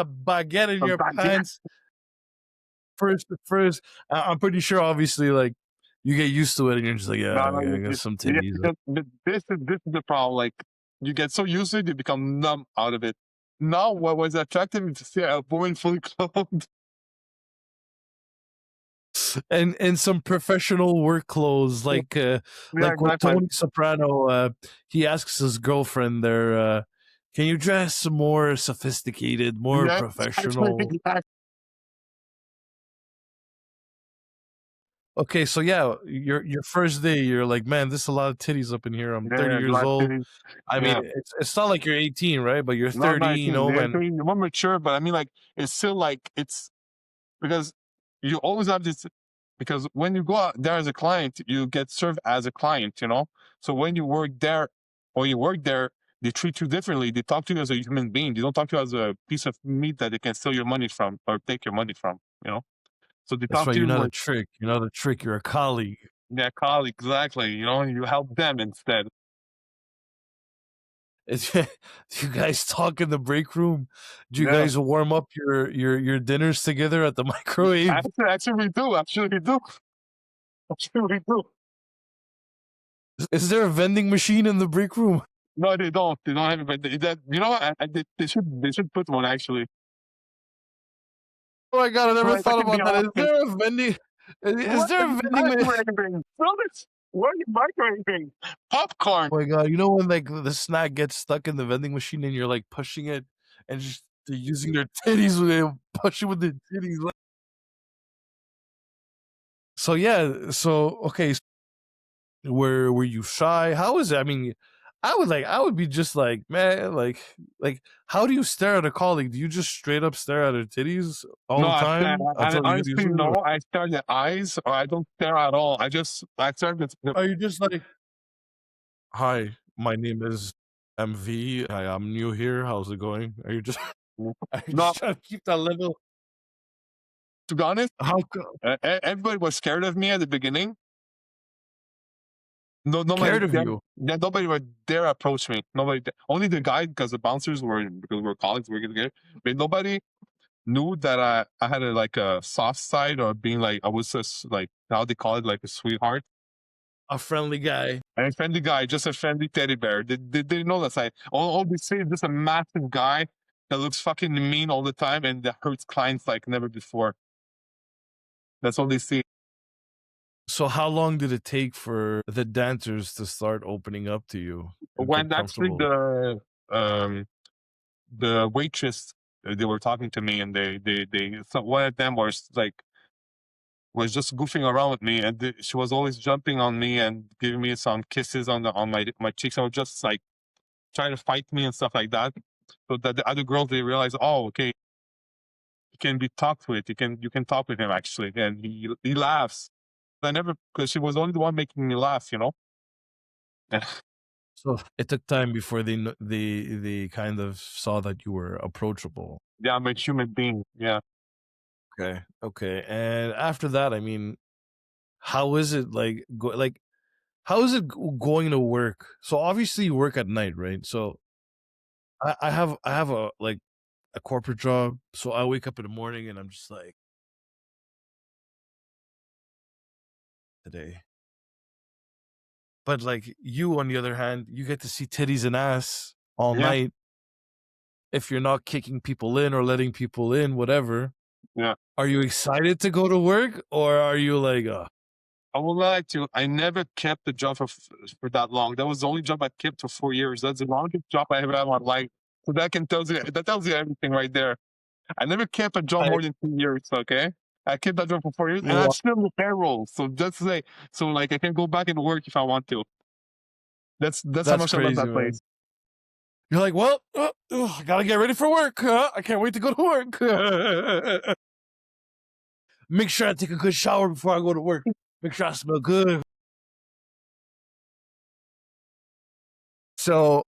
baguette in A your baguette. pants. First, I'm pretty sure, obviously, like you get used to it, and you're just like, yeah, No, no, I got some yeah, titties. because this is the problem. Like you get so used to it, you become numb out of it. Now, what was attractive is to see a woman fully clothed. And some professional work clothes, Yeah, like with exactly. Tony Soprano. He asks his girlfriend there, "Can you dress more sophisticated, more Yeah, exactly. professional?" Exactly. Okay, so yeah, your first day, you're like, man, there's a lot of titties up in here. I'm Yeah, 30 yeah, years glad old. cities. I mean, Yeah, it's not like you're 18, right? But you're not 30, 19. They're and actually more mature, but I mean, like, it's still like it's because you always have this. Because when you go out there as a client, you get served as a client, you know. So when you work there, or you work there, they treat you differently. They talk to you as a human being. They don't talk to you as a piece of meat that they can steal your money from or take your money from, you know. So they that's talk why to you're you not a like trick. You're not a trick. You're a colleague. their colleague, exactly. You know, and you help them instead. Do you guys talk in the break room? Do you Yeah, guys warm up your dinners together at the microwave? actually we do. Actually we do. Actually we do. Is there a vending machine in the break room? No, they don't. They don't have it. But you know what? They should put one actually. Oh my god, I never Like that thought can be about an that. Is option. there a vending? Is What there are a you vending? microwaving? Bullets? What are you microwaving? Popcorn. Oh my god, you know when like the snack gets stuck in the vending machine and you're like pushing it and just they're using their titties with it, pushing with their titties. So yeah, so okay, were you shy? How was it? I mean, I would be just like, man, like how do you stare at a colleague? Do you just straight up stare at her titties No, all the time I until you get used honestly to it? no. I stare at the eyes, or I don't stare at all. I stare at Or are you just like Hi, my name is MV. I'm new here. How's it going? Are you just are you No, just trying to keep that level? to be honest, How co everybody was scared of me at the beginning. No, nobody scared of dare, you? yeah, nobody would dare approach me. Only the guy, because the bouncers were, because we were colleagues, we were together. But nobody knew that I had like a soft side, or being like, I was just like, how they call it, like a sweetheart. A friendly guy. And a friendly guy, just a friendly teddy bear. They didn't know that side. All they see is just a massive guy that looks fucking mean all the time and that hurts clients like never before. That's all they see. So how long did it take for the dancers to start opening up to you and get When actually comfortable? um the waitress, they were talking to me, and they so one of them was like, was just goofing around with me, and she was always jumping on me and giving me some kisses on my cheeks. I was just like trying to fight me and stuff like that. So that the other girls, they realized, oh, okay, he can be talked with. You can talk with him actually, and he laughs. I never, because she was only the one making me laugh, you know. So it took time before they kind of saw that you were approachable. Yeah, I'm a human being. Yeah, Okay. Okay. And after that, I mean, how is it like how is it going to work? So obviously you work at night, right? So I have a like a corporate job. So I wake up in the morning and I'm just like today. But like you on the other hand, you get to see titties and ass all yeah, night if you're not kicking people in or letting people in, whatever. yeah. Are you excited to go to work or are you like, I will lie to you. I never kept the job for that long. That was the only job I kept for 4 years. That's the longest job I ever had in my life. So that tells you everything right there. I never kept a job I more than 2 years. Okay, I kept that job for 4 years, and I'm Wha still in the payroll. So just say, so like I can go back and work if I want to. That's how that's much I love crazy, that man. place. You're like, well, I gotta get ready for work. I can't wait to go to work. Make sure I take a good shower before I go to work. Make sure I smell good. So,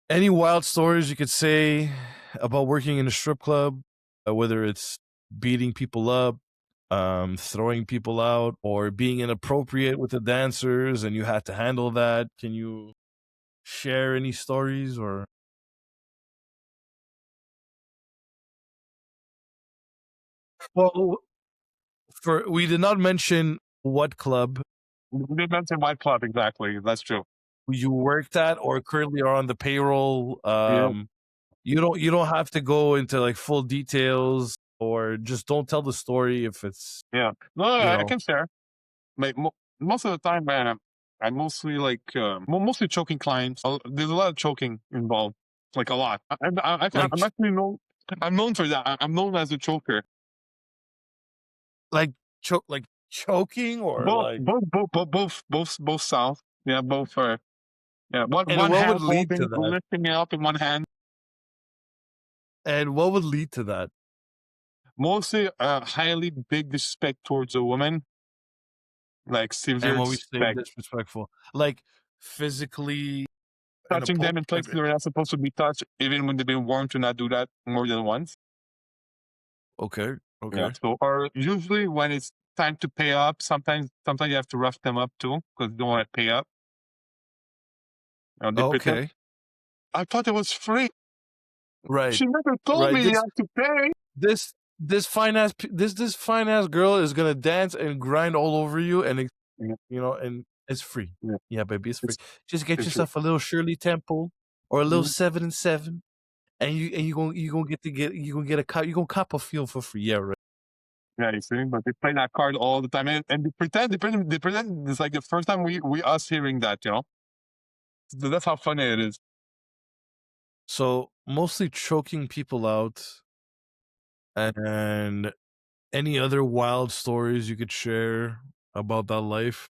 any wild stories you could say about working in a strip club, whether it's beating people up, throwing people out, or being inappropriate with the dancers, and you had to handle that? Can you share any stories or? Well, for we did not mention what club That's in my club, exactly. That's true. you worked at or currently are on the payroll. Yeah, You don't have to go into like full details or just don't tell the story if it's yeah. No, you I know can share. Like most of the time, man, I'm mostly like mostly choking clients. There's a lot of choking involved, like a lot. like I'm actually known. I'm known for that. I'm known as a choker. like like choking or like Both south. Yeah, both are. Yeah, and one what would hand lead to holding, that? lifting me up in one hand. And what would lead to that? Mostly highly big disrespect towards a woman, like And severe when we say disrespect. disrespectful, like physically Touching them in places they're not supposed to be touched, even when they've been warned to not do that more than once. okay, Yeah. okay, So, or usually when it's time to pay up, sometimes you have to rough them up too because they don't want to pay up. They pretend. okay, I thought it was free. right, She never told right. me you have to pay. This fine ass girl is gonna dance and grind all over you, and Yeah, and it's free. yeah, Yeah, baby, it's free. it's Just get it's true. yourself a little Shirley Temple or a little Mhm. 7 and 7, and you gonna get a cop. You gonna cop a feel for free. Yeah, right. Yeah, you see, but they play that card all the time, and they pretend it's like the first time we us hearing that, you know. So that's how funny it is. So mostly choking people out, and any other wild stories you could share about that life?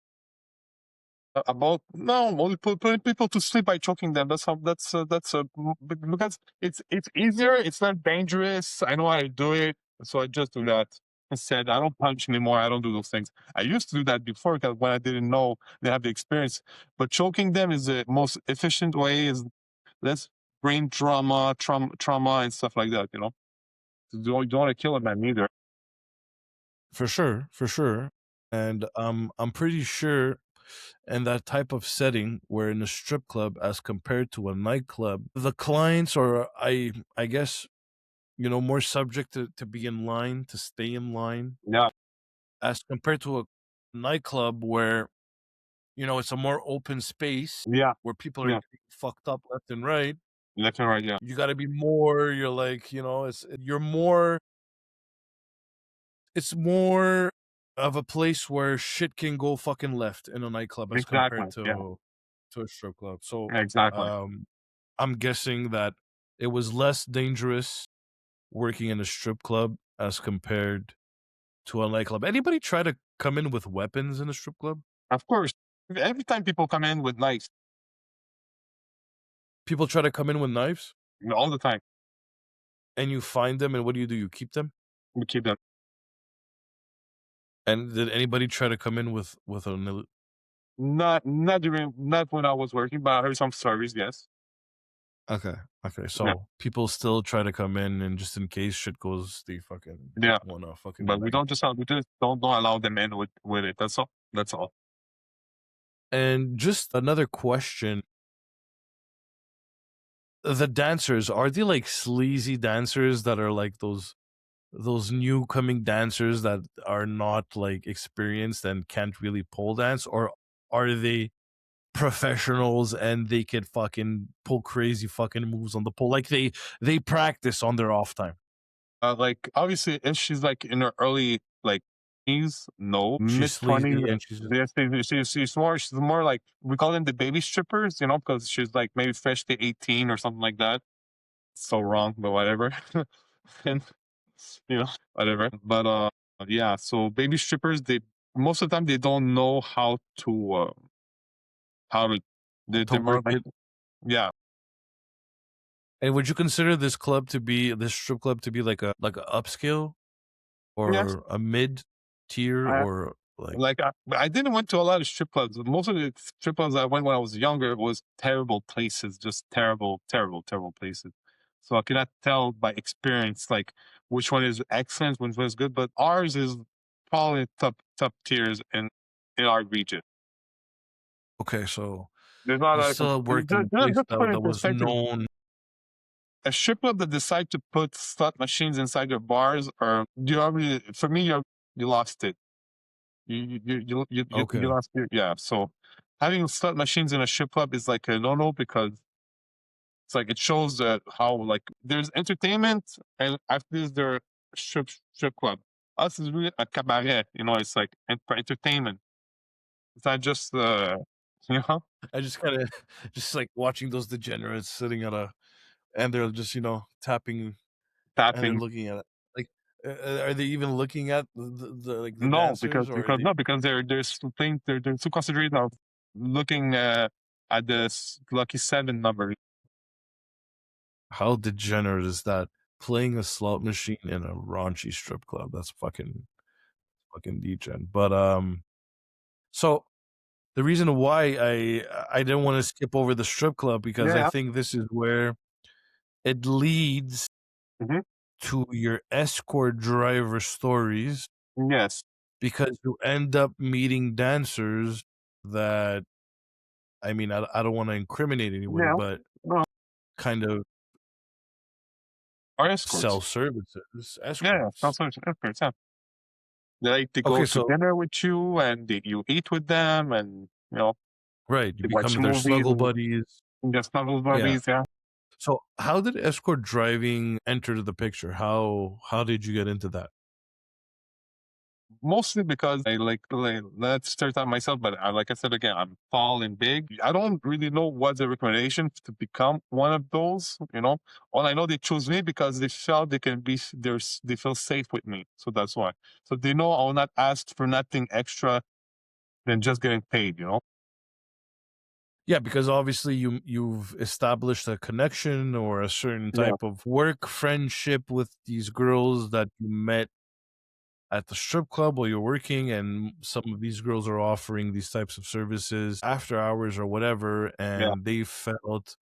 About no, only putting people to sleep by choking them. Because it's easier. It's not dangerous. I know how to do it, so I just do that. and said, I don't punch anymore. I don't do those things. I used to do that before because when I didn't know they have the experience. But choking them is the most efficient way. Is less brain trauma, and stuff like that. You don't want to kill a man either. For sure, for sure. And I'm pretty sure in that type of setting where in a strip club as compared to a nightclub, the clients are I guess, more subject to be in line, to stay in line, Yeah, as compared to a nightclub where, it's a more open space yeah, where people are yeah. getting fucked up left and right. Left and right. Yeah, You gotta be more, you're like, it's more of a place where shit can go fucking left in a nightclub as exactly. compared Yeah, to a strip club. So, exactly. um, I'm guessing that it was less dangerous working in a strip club as compared to a nightclub. Anybody try to come in with weapons in a strip club? Of course, every time people come in with knives, People try to come in with knives, all the time, and you find them, and what do? You keep them? we keep them. And did anybody try to come in with a Not when I was working, but I heard some stories. Yes. Okay, okay, Yeah, so people still try to come in and just in case shit goes, they fucking yeah. wanna fucking But bang. we just don't allow them in with it. That's all. That's all. And just another question, the dancers, are they like sleazy dancers that are like those new coming dancers that are not like experienced and can't really pole dance, or are they professionals and they could fucking pull crazy fucking moves on the pole like they practice on their off time? Like obviously, if she's like in her early like teens, no, She's mid-20s. sleazy and she's just Yes, she's more like we call them the baby strippers, because she's like maybe fresh to 18 or something like that. So wrong, but whatever. And whatever. But yeah. So baby strippers, they most of the time they don't know how to. to They're more work like, it. yeah, And would you consider this strip club to be like a upscale yes. or a mid tier or like Like I didn't went to a lot of strip clubs. Most of the strip clubs I went when I was younger was terrible places, just terrible, terrible, terrible places. So I cannot tell by experience like which one is excellent, which one is good. But ours is probably top tiers in our region. okay, so There's not you like still worked in a place just to put it that in was perspective. known. A strip club that decide to put slot machines inside their bars, or you already for me you lost it. You Okay. lost your, yeah. So having slot machines in a strip club is like a no-no because it's like it shows that how like there's entertainment and after this there strip club. Us is really a cabaret, it's like for entertainment. It's not just you know I just kinda just like watching those degenerates sitting at a and they're just, tapping and they're tapping. looking at it. Like, are they even looking at like the No, dancers or are because they no, because they're still playing, they're too concentrated of looking at the lucky seven number. how degenerate is that? Playing a slot machine in a raunchy strip club. That's fucking degen. But so the reason why I didn't want to skip over the strip club because I Yeah. think this is where it leads Hmm. to your escort driver stories Yes. because you end up meeting dancers that I mean I don't want to incriminate anybody, Yeah. but No. kind of Our sell escorts. services, Yeah. escorts. That's what escorts. Yeah. They like to go Okay, to so dinner with you, and you eat with them, and right, you they watch become their movies snuggle and buddies. just snuggle Yeah. buddies. Yeah. So how did escort driving enter the picture? How did you get into that? Mostly because I like let's start out myself, but like I said again, I'm tall and big. I don't really know what's the recommendation to become one of those. All I know they chose me because they felt they can be there's they feel safe with me, so that's why. So they know I will not ask for nothing extra than just getting paid. Yeah, because obviously you've established a connection or a certain Yeah. type of work friendship with these girls that you met at the strip club while you're working, and some of these girls are offering these types of services after hours or whatever, Yeah, and they felt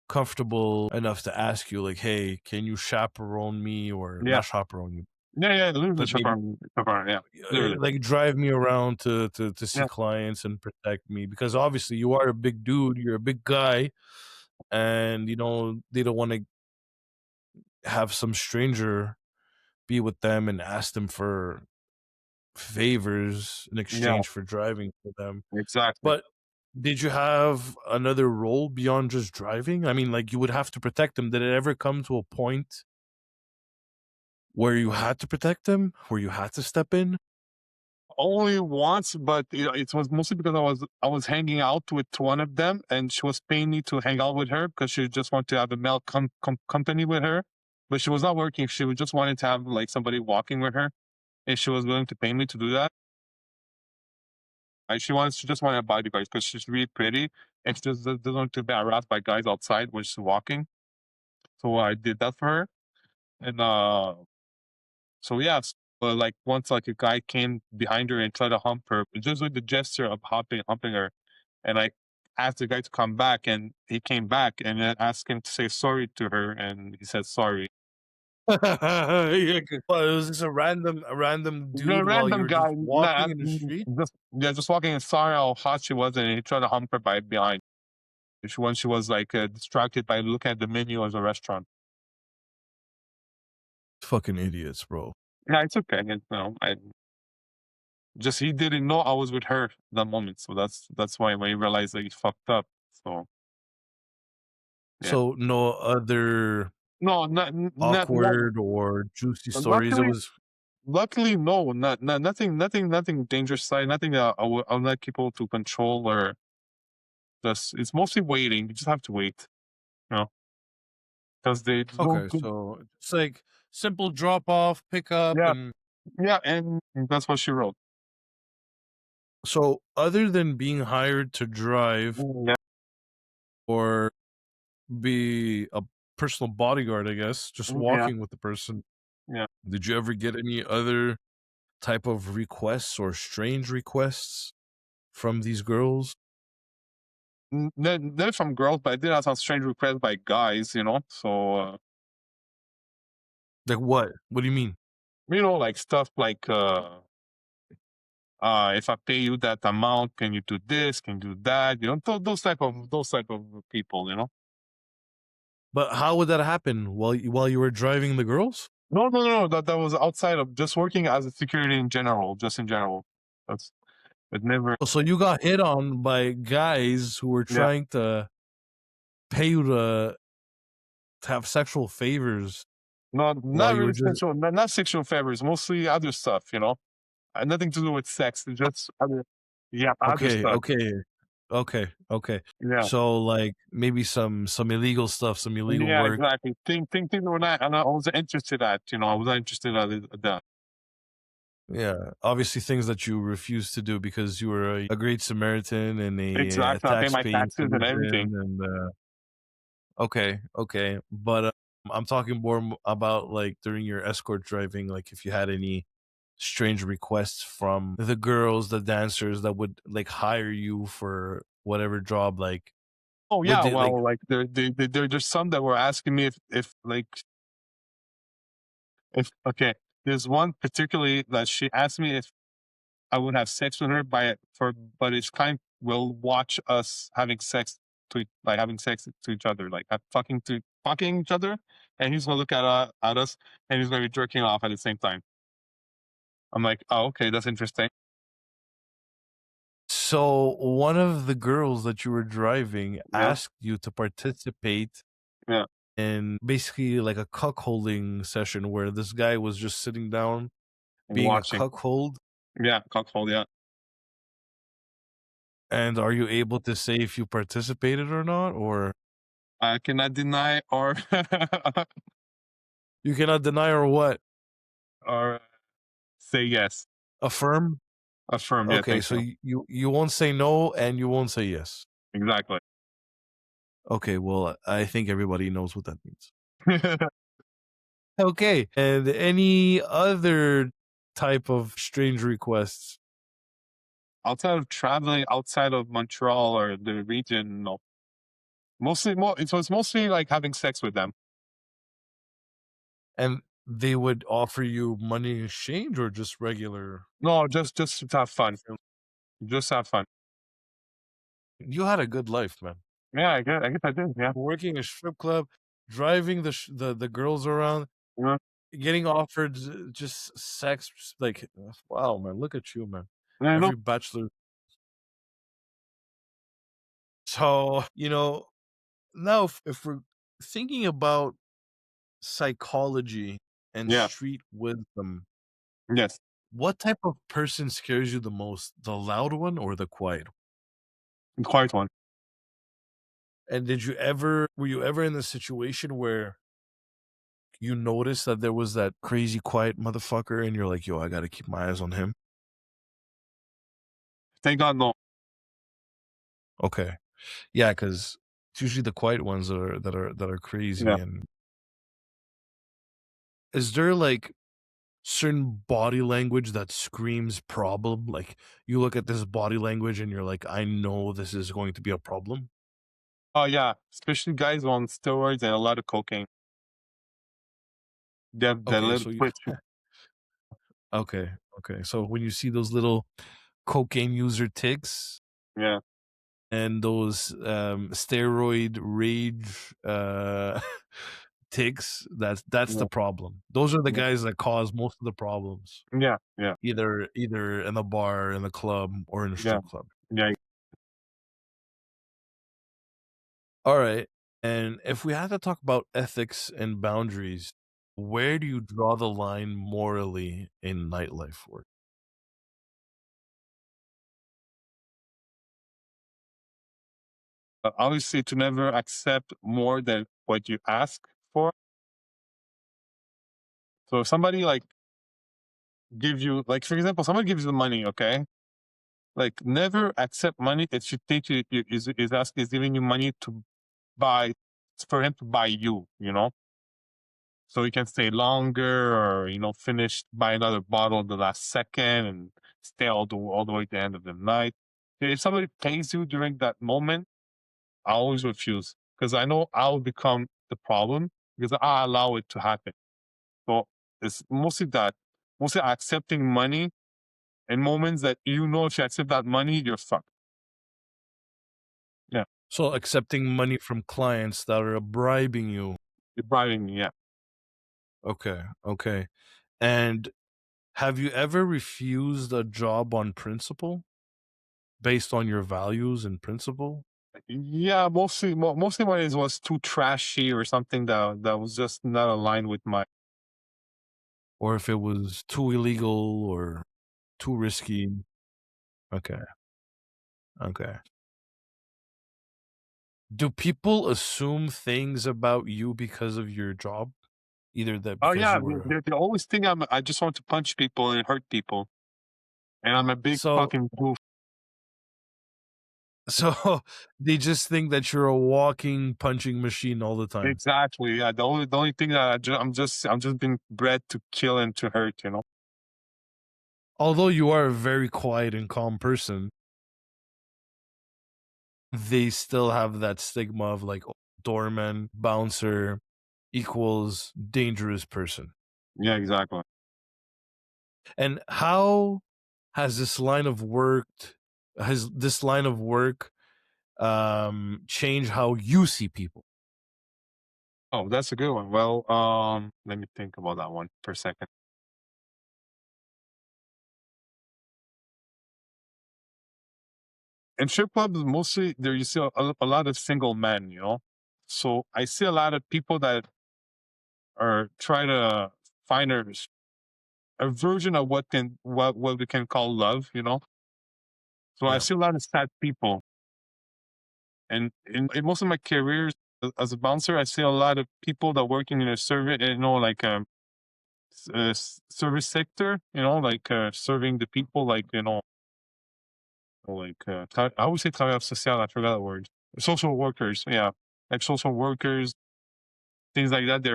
comfortable enough to ask you, like, "Hey, can you chaperone me?" or yeah, not chaperone you, yeah, yeah. Literally, but maybe chauffeur, yeah, literally, like drive me around to see yeah, clients and protect me, because obviously you are a big dude, you're a big guy, and they don't want to have some stranger be with them and ask them for favors in yeah, exchange for driving for them. exactly. But did you have another role beyond just driving? I mean, like, you would have to protect them. Did it ever come to a point where you had to protect them, where you had to step in? Only once, but it was mostly because I was hanging out with one of them, and she was paying me to hang out with her because she just wanted to have a male company with her, but she was not working. She was just wanted to have like somebody walking with her, and she was willing to pay me to do that. She just wanted a bodyguard because she's really pretty, and she just doesn't want to be harassed by guys outside when she's walking. So I did that for her, and so yes, but like once like a guy came behind her and tried to hump her, just with the gesture of humping her, and I asked the guy to come back, and he came back, and I asked him to say sorry to her, and he said sorry. Yeah, well, it was just a random The dude while you random were guy, just walking in the street? just yeah, just walking and saw how hot she was, and he tried to hump her by behind. When she was like distracted by looking at the menu of the restaurant. Fucking idiots, bro. Yeah, it's okay. I just he didn't know I was with her that moment, so that's why when he realized that he fucked up. So yeah. So no other No, not awkward or juicy stories? It luckily, was no, nothing dangerous side, nothing that I'll let people to control or just, it's mostly waiting. You just have to wait, you know, because they okay, don't, so it's like simple drop off, pick up, yeah, and yeah, and that's what she wrote. so other than being hired to drive Yeah, or be a personal bodyguard, I guess, just yeah, walking with the person, yeah. did you ever get any other type of requests or strange requests from these girls? Not from girls, but I did have some strange requests by guys, you know. So Like what? What do you mean? like stuff like if I pay you that amount, can you do this? Can you do that? You know, those type of people. You know. But how would that happen while you were driving the girls? No, no, no. That was outside of just working as a security in general, just in general. That's it. Never. Oh, so you got hit on by guys who were Yeah. trying to pay you to have sexual favors No, while not you were really just sexual. Not sexual favors. Mostly other stuff. You know, nothing to do with sex. It's just other. Yeah, other okay, stuff. okay, okay. Yeah. So like maybe some illegal stuff, some illegal Yeah, work. exactly. Things were not, and I wasn't interested at. I was not interested at that. Yeah, obviously things that you refused to do because you were a great Samaritan and a Exactly. I pay my tax-paying taxes and everything. citizen, and okay, okay. But I'm talking more about like during your escort driving, like if you had any strange requests from the girls, the dancers that would like hire you for whatever job. Like, Oh what yeah, did like well, like there's some that were asking me if like if okay. There's one particularly that she asked me if I would have sex with her but it's kind will watch us having sex like having sex to each other, like fucking each other, and he's gonna look at us, and he's gonna be jerking off at the same time. I'm like, oh, okay, that's interesting. so one of the girls that you were driving Yeah, asked you to participate yeah, in basically like a cuckolding session where this guy was just sitting down and being a watching. cuckold. Yeah, cockfold. Yeah, And are you able to say if you participated or not, or I cannot deny or you cannot deny or what? or say yes. Affirm? Affirm. Yeah, Okay, thank so you. you won't say no and you won't say yes. Exactly. Okay, well, I think everybody knows what that means. Okay, and any other type of strange requests? Outside of traveling outside of Montreal or the region, no. Mostly more so it's mostly like having sex with them. And they would offer you money in exchange or just regular? No, just to have fun. Just have fun. You had a good life, man. Yeah, I guess I did, yeah. Working a strip club, driving the girls around, Yeah. getting offered just sex, like, wow, man, look at you, man. I know. Every bachelor. So, now if we're thinking about psychology and Yeah. street wisdom, Yes. what type of person scares you the most? The loud one or the quiet? The quiet one. And were you ever in a situation where you noticed that there was that crazy quiet motherfucker and you're like, "Yo, I gotta keep my eyes on him"? Thank God, no. Okay. Yeah, because it's usually the quiet ones that are crazy. Yeah. And is there, like, certain body language that screams problem? Like, you look at this body language and you're like, "I know this is going to be a problem." Oh, yeah. Especially guys on steroids and a lot of cocaine. They have that Okay, little so you twitch. okay, okay. So when you see those little cocaine user ticks Yeah. and those, steroid rage, ticks, that's Yeah. the problem. Those are the Yeah. guys that cause most of the problems, Yeah. Yeah. either in a bar, in a club, or in a Yeah. strip club. Yeah. Alright, and if we had to talk about ethics and boundaries, where do you draw the line morally in nightlife work? Obviously, to never accept more than what you ask for. So if somebody like gives you, like for example, someone gives you money, okay? Like never accept money that you think is giving you money to buy for him to buy you, so you can stay longer or finish buy another bottle at the last second and stay all the way to the end of the night. If somebody pays you during that moment, I always refuse because I know I'll become the problem because I allow it to happen. So it's mostly that, mostly accepting money in moments that if you accept that money, you're fucked. Yeah, So, accepting money from clients that are bribing you. you're bribing me. Yeah. Okay, okay. And have you ever refused a job on principle? Based on your values and principle? Yeah, mostly when it was too trashy or something that was just not aligned with my. Or if it was too illegal or too risky? Okay, okay. Do people assume things about you because of your job? Either that Oh because yeah, you were they always think I just want to punch people and hurt people, and I'm a big so fucking goof. so they just think that you're a walking punching machine all the time. Exactly. Yeah. The only thing that I'm just being bred to kill and to hurt. Although you are a very quiet and calm person, they still have that stigma of like doorman, bouncer equals dangerous person. Yeah. Exactly. And how has this line of work changed how you see people? Oh, that's a good one. Well, let me think about that one for a second. In strip clubs, mostly there you see a lot of single men. So I see a lot of people that are trying to find a version of what we can call love. So I Yeah. see a lot of sad people, and in most of my careers as a bouncer, I see a lot of people that working in a service, like service sector, like serving the people, like like I would say travailleur social. I forgot that word. Social workers, yeah, like social workers, things like that. They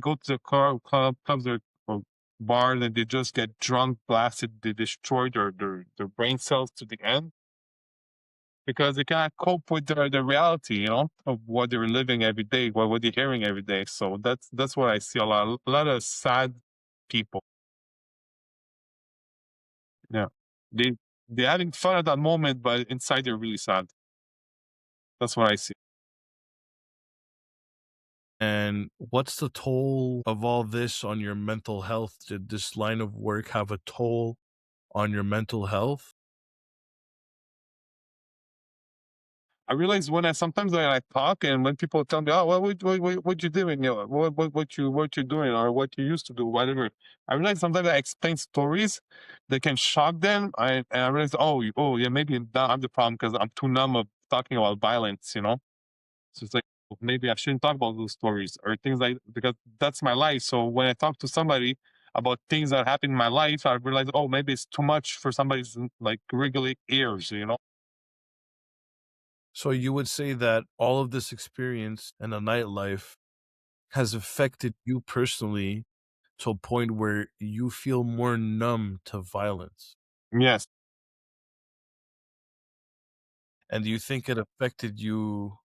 go to the clubs. Or bars and they just get drunk, blasted, they destroy their brain cells to the end because they cannot cope with the reality, of what they're living every day, what they're hearing every day. So that's what I see a lot of sad people. Yeah, they they're having fun at that moment, but inside they're really sad. That's what I see. And what's the toll of all this on your mental health? Did this line of work have a toll on your mental health? I realize when I sometimes I talk and when people tell me, "Oh, what you doing? You know, what you doing or what you used to do, whatever." I realize sometimes I explain stories that can shock them. And I realize, oh yeah, maybe I'm the problem because I'm too numb of talking about violence. So it's like maybe I shouldn't talk about those stories or things like because that's my life. So when I talk to somebody about things that happen in my life, I realize, oh, maybe it's too much for somebody's like regular ears. So you would say that all of this experience in the nightlife has affected you personally to a point where you feel more numb to violence. Yes. And do you think it affected you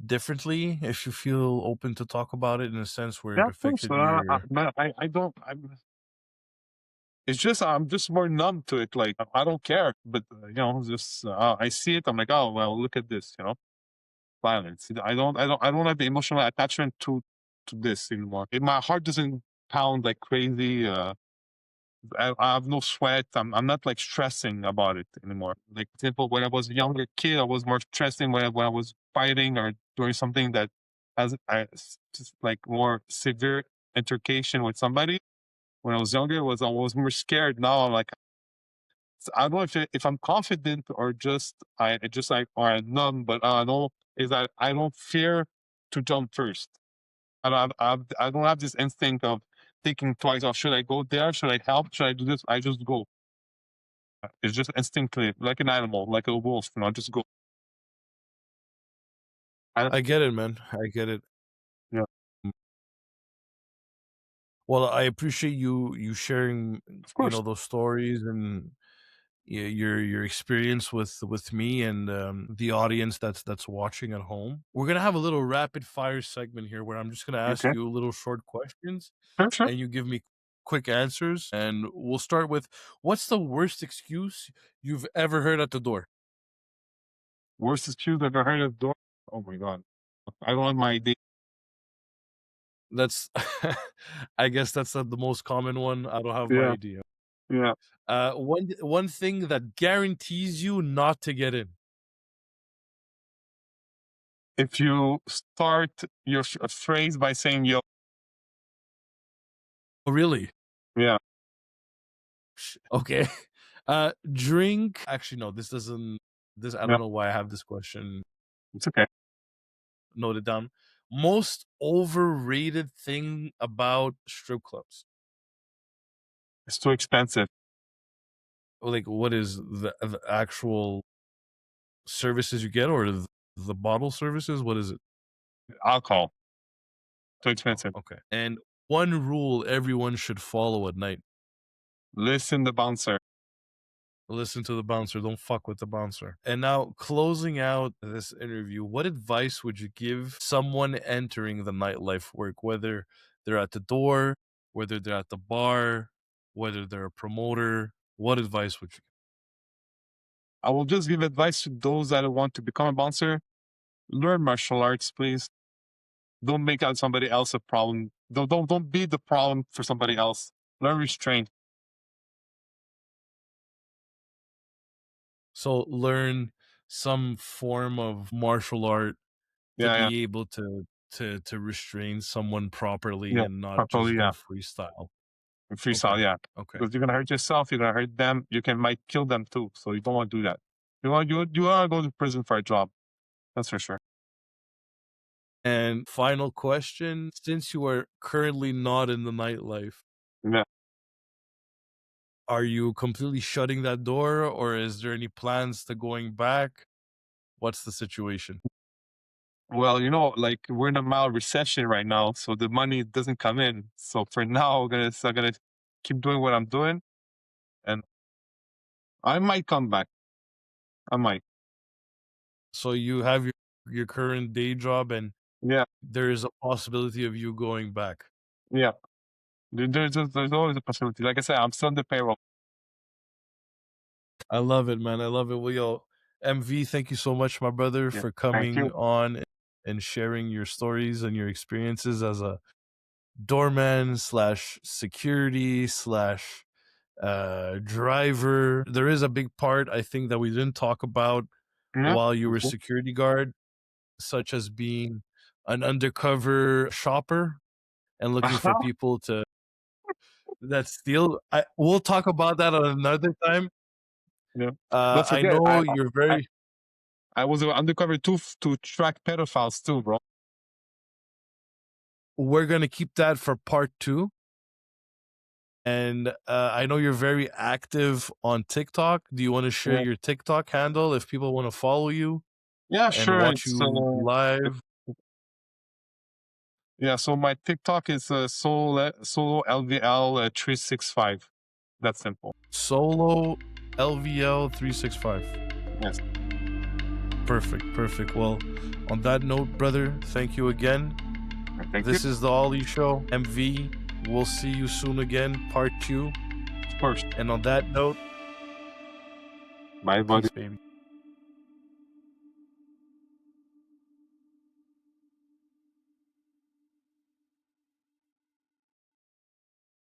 differently if you feel open to talk about it in a sense where Yeah, it of course. affected your But I don't. It's just I'm just more numb to it. Like I don't care, but just I see it. I'm like, oh well, look at this. Violence. I don't have the emotional attachment to this anymore. My heart doesn't pound like crazy. I have no sweat. I'm not like stressing about it anymore. Like for example, when I was a younger kid, I was more stressing when I was fighting or doing something that has just like more severe altercation with somebody. When I was younger, I was more scared. Now I'm like I don't know if I'm confident or just I just like or I'm numb, but I know is that I don't fear to jump first. I don't have this instinct of thinking twice. Oh, should I go there? Should I help? Should I do this? I just go. It's just instinctively, like an animal, like a wolf. Just go. I, I get it, man. I get it. yeah, Mm. Well, I appreciate you sharing, of course. those stories and your experience with me and the audience that's watching at home. We're gonna have a little rapid fire segment here where I'm just gonna ask Okay, you little short questions sure, sure. and you give me quick answers. And we'll start with what's the worst excuse you've ever heard at the door? Worst excuse I've ever heard of door. Oh my god, I don't have my idea. That's I guess that's the most common one. I don't have my Yeah, idea. yeah. One thing that guarantees you not to get in. If you start your phrase by saying yo, Oh, really? yeah, Okay. Drink actually, no, this doesn't this I yeah, don't know why I have this question it's okay. noted down. Most overrated thing about strip clubs? It's too expensive. Like, what is the actual services you get or the bottle services? What is it? Alcohol, too Oh, expensive. okay. And one rule everyone should follow at night. Listen, the bouncer. Listen to the bouncer, don't fuck with the bouncer. And now, closing out this interview, what advice would you give someone entering the nightlife work, whether they're at the door, whether they're at the bar, whether they're a promoter? What advice would you give? I will just give advice to those that want to become a bouncer. Learn martial arts, please. Don't make out somebody else a problem. Don't be the problem for somebody else. Learn restraint. So, learn some form of martial art to Yeah, yeah, be able to restrain someone properly yeah. and not Properly, just go yeah. freestyle. Okay. Freestyle, yeah. Okay. Because you're gonna hurt yourself. You're gonna hurt them. You can might kill them too. So you don't want to do that. You want to go to prison for a job. That's for sure. And final question, since you are currently not in the nightlife, Yeah. are you completely shutting that door or is there any plans to going back? What's the situation? Well, like we're in a mild recession right now, so the money doesn't come in. So for now, I'm gonna keep doing what I'm doing, and I might come back. I might. So you have your current day job, and Yeah, there is a possibility of you going back. yeah. There's always a possibility. Like I said, I'm still on the payroll. I love it, man. I love it. Well, yo, MV, thank you so much, my brother, Yeah. for Thank coming you. on and sharing your stories and your experiences as a doorman slash security slash driver. There is a big part I think that we didn't talk about Yeah. while you were Okay. security guard, such as being an undercover shopper and looking for people to that steal. We'll talk about that on another time. Yeah. Don't I forget, know you're I very. I was undercover too to track pedophiles too, bro. We're gonna keep that for part two. And I know you're very active on TikTok. Do you want to share Yeah. your TikTok handle if people want to follow you Yeah, and sure. watch you It, live? yeah. So my TikTok is solo LVL 365. That's simple. Solo LVL 365. Yes. Perfect, perfect. Well, on that note, brother, thank you again. Thank you. This is the Ollie Show. MV, we'll see you soon again, part two. Of course. And on that note, Bye, buddy. peace, baby.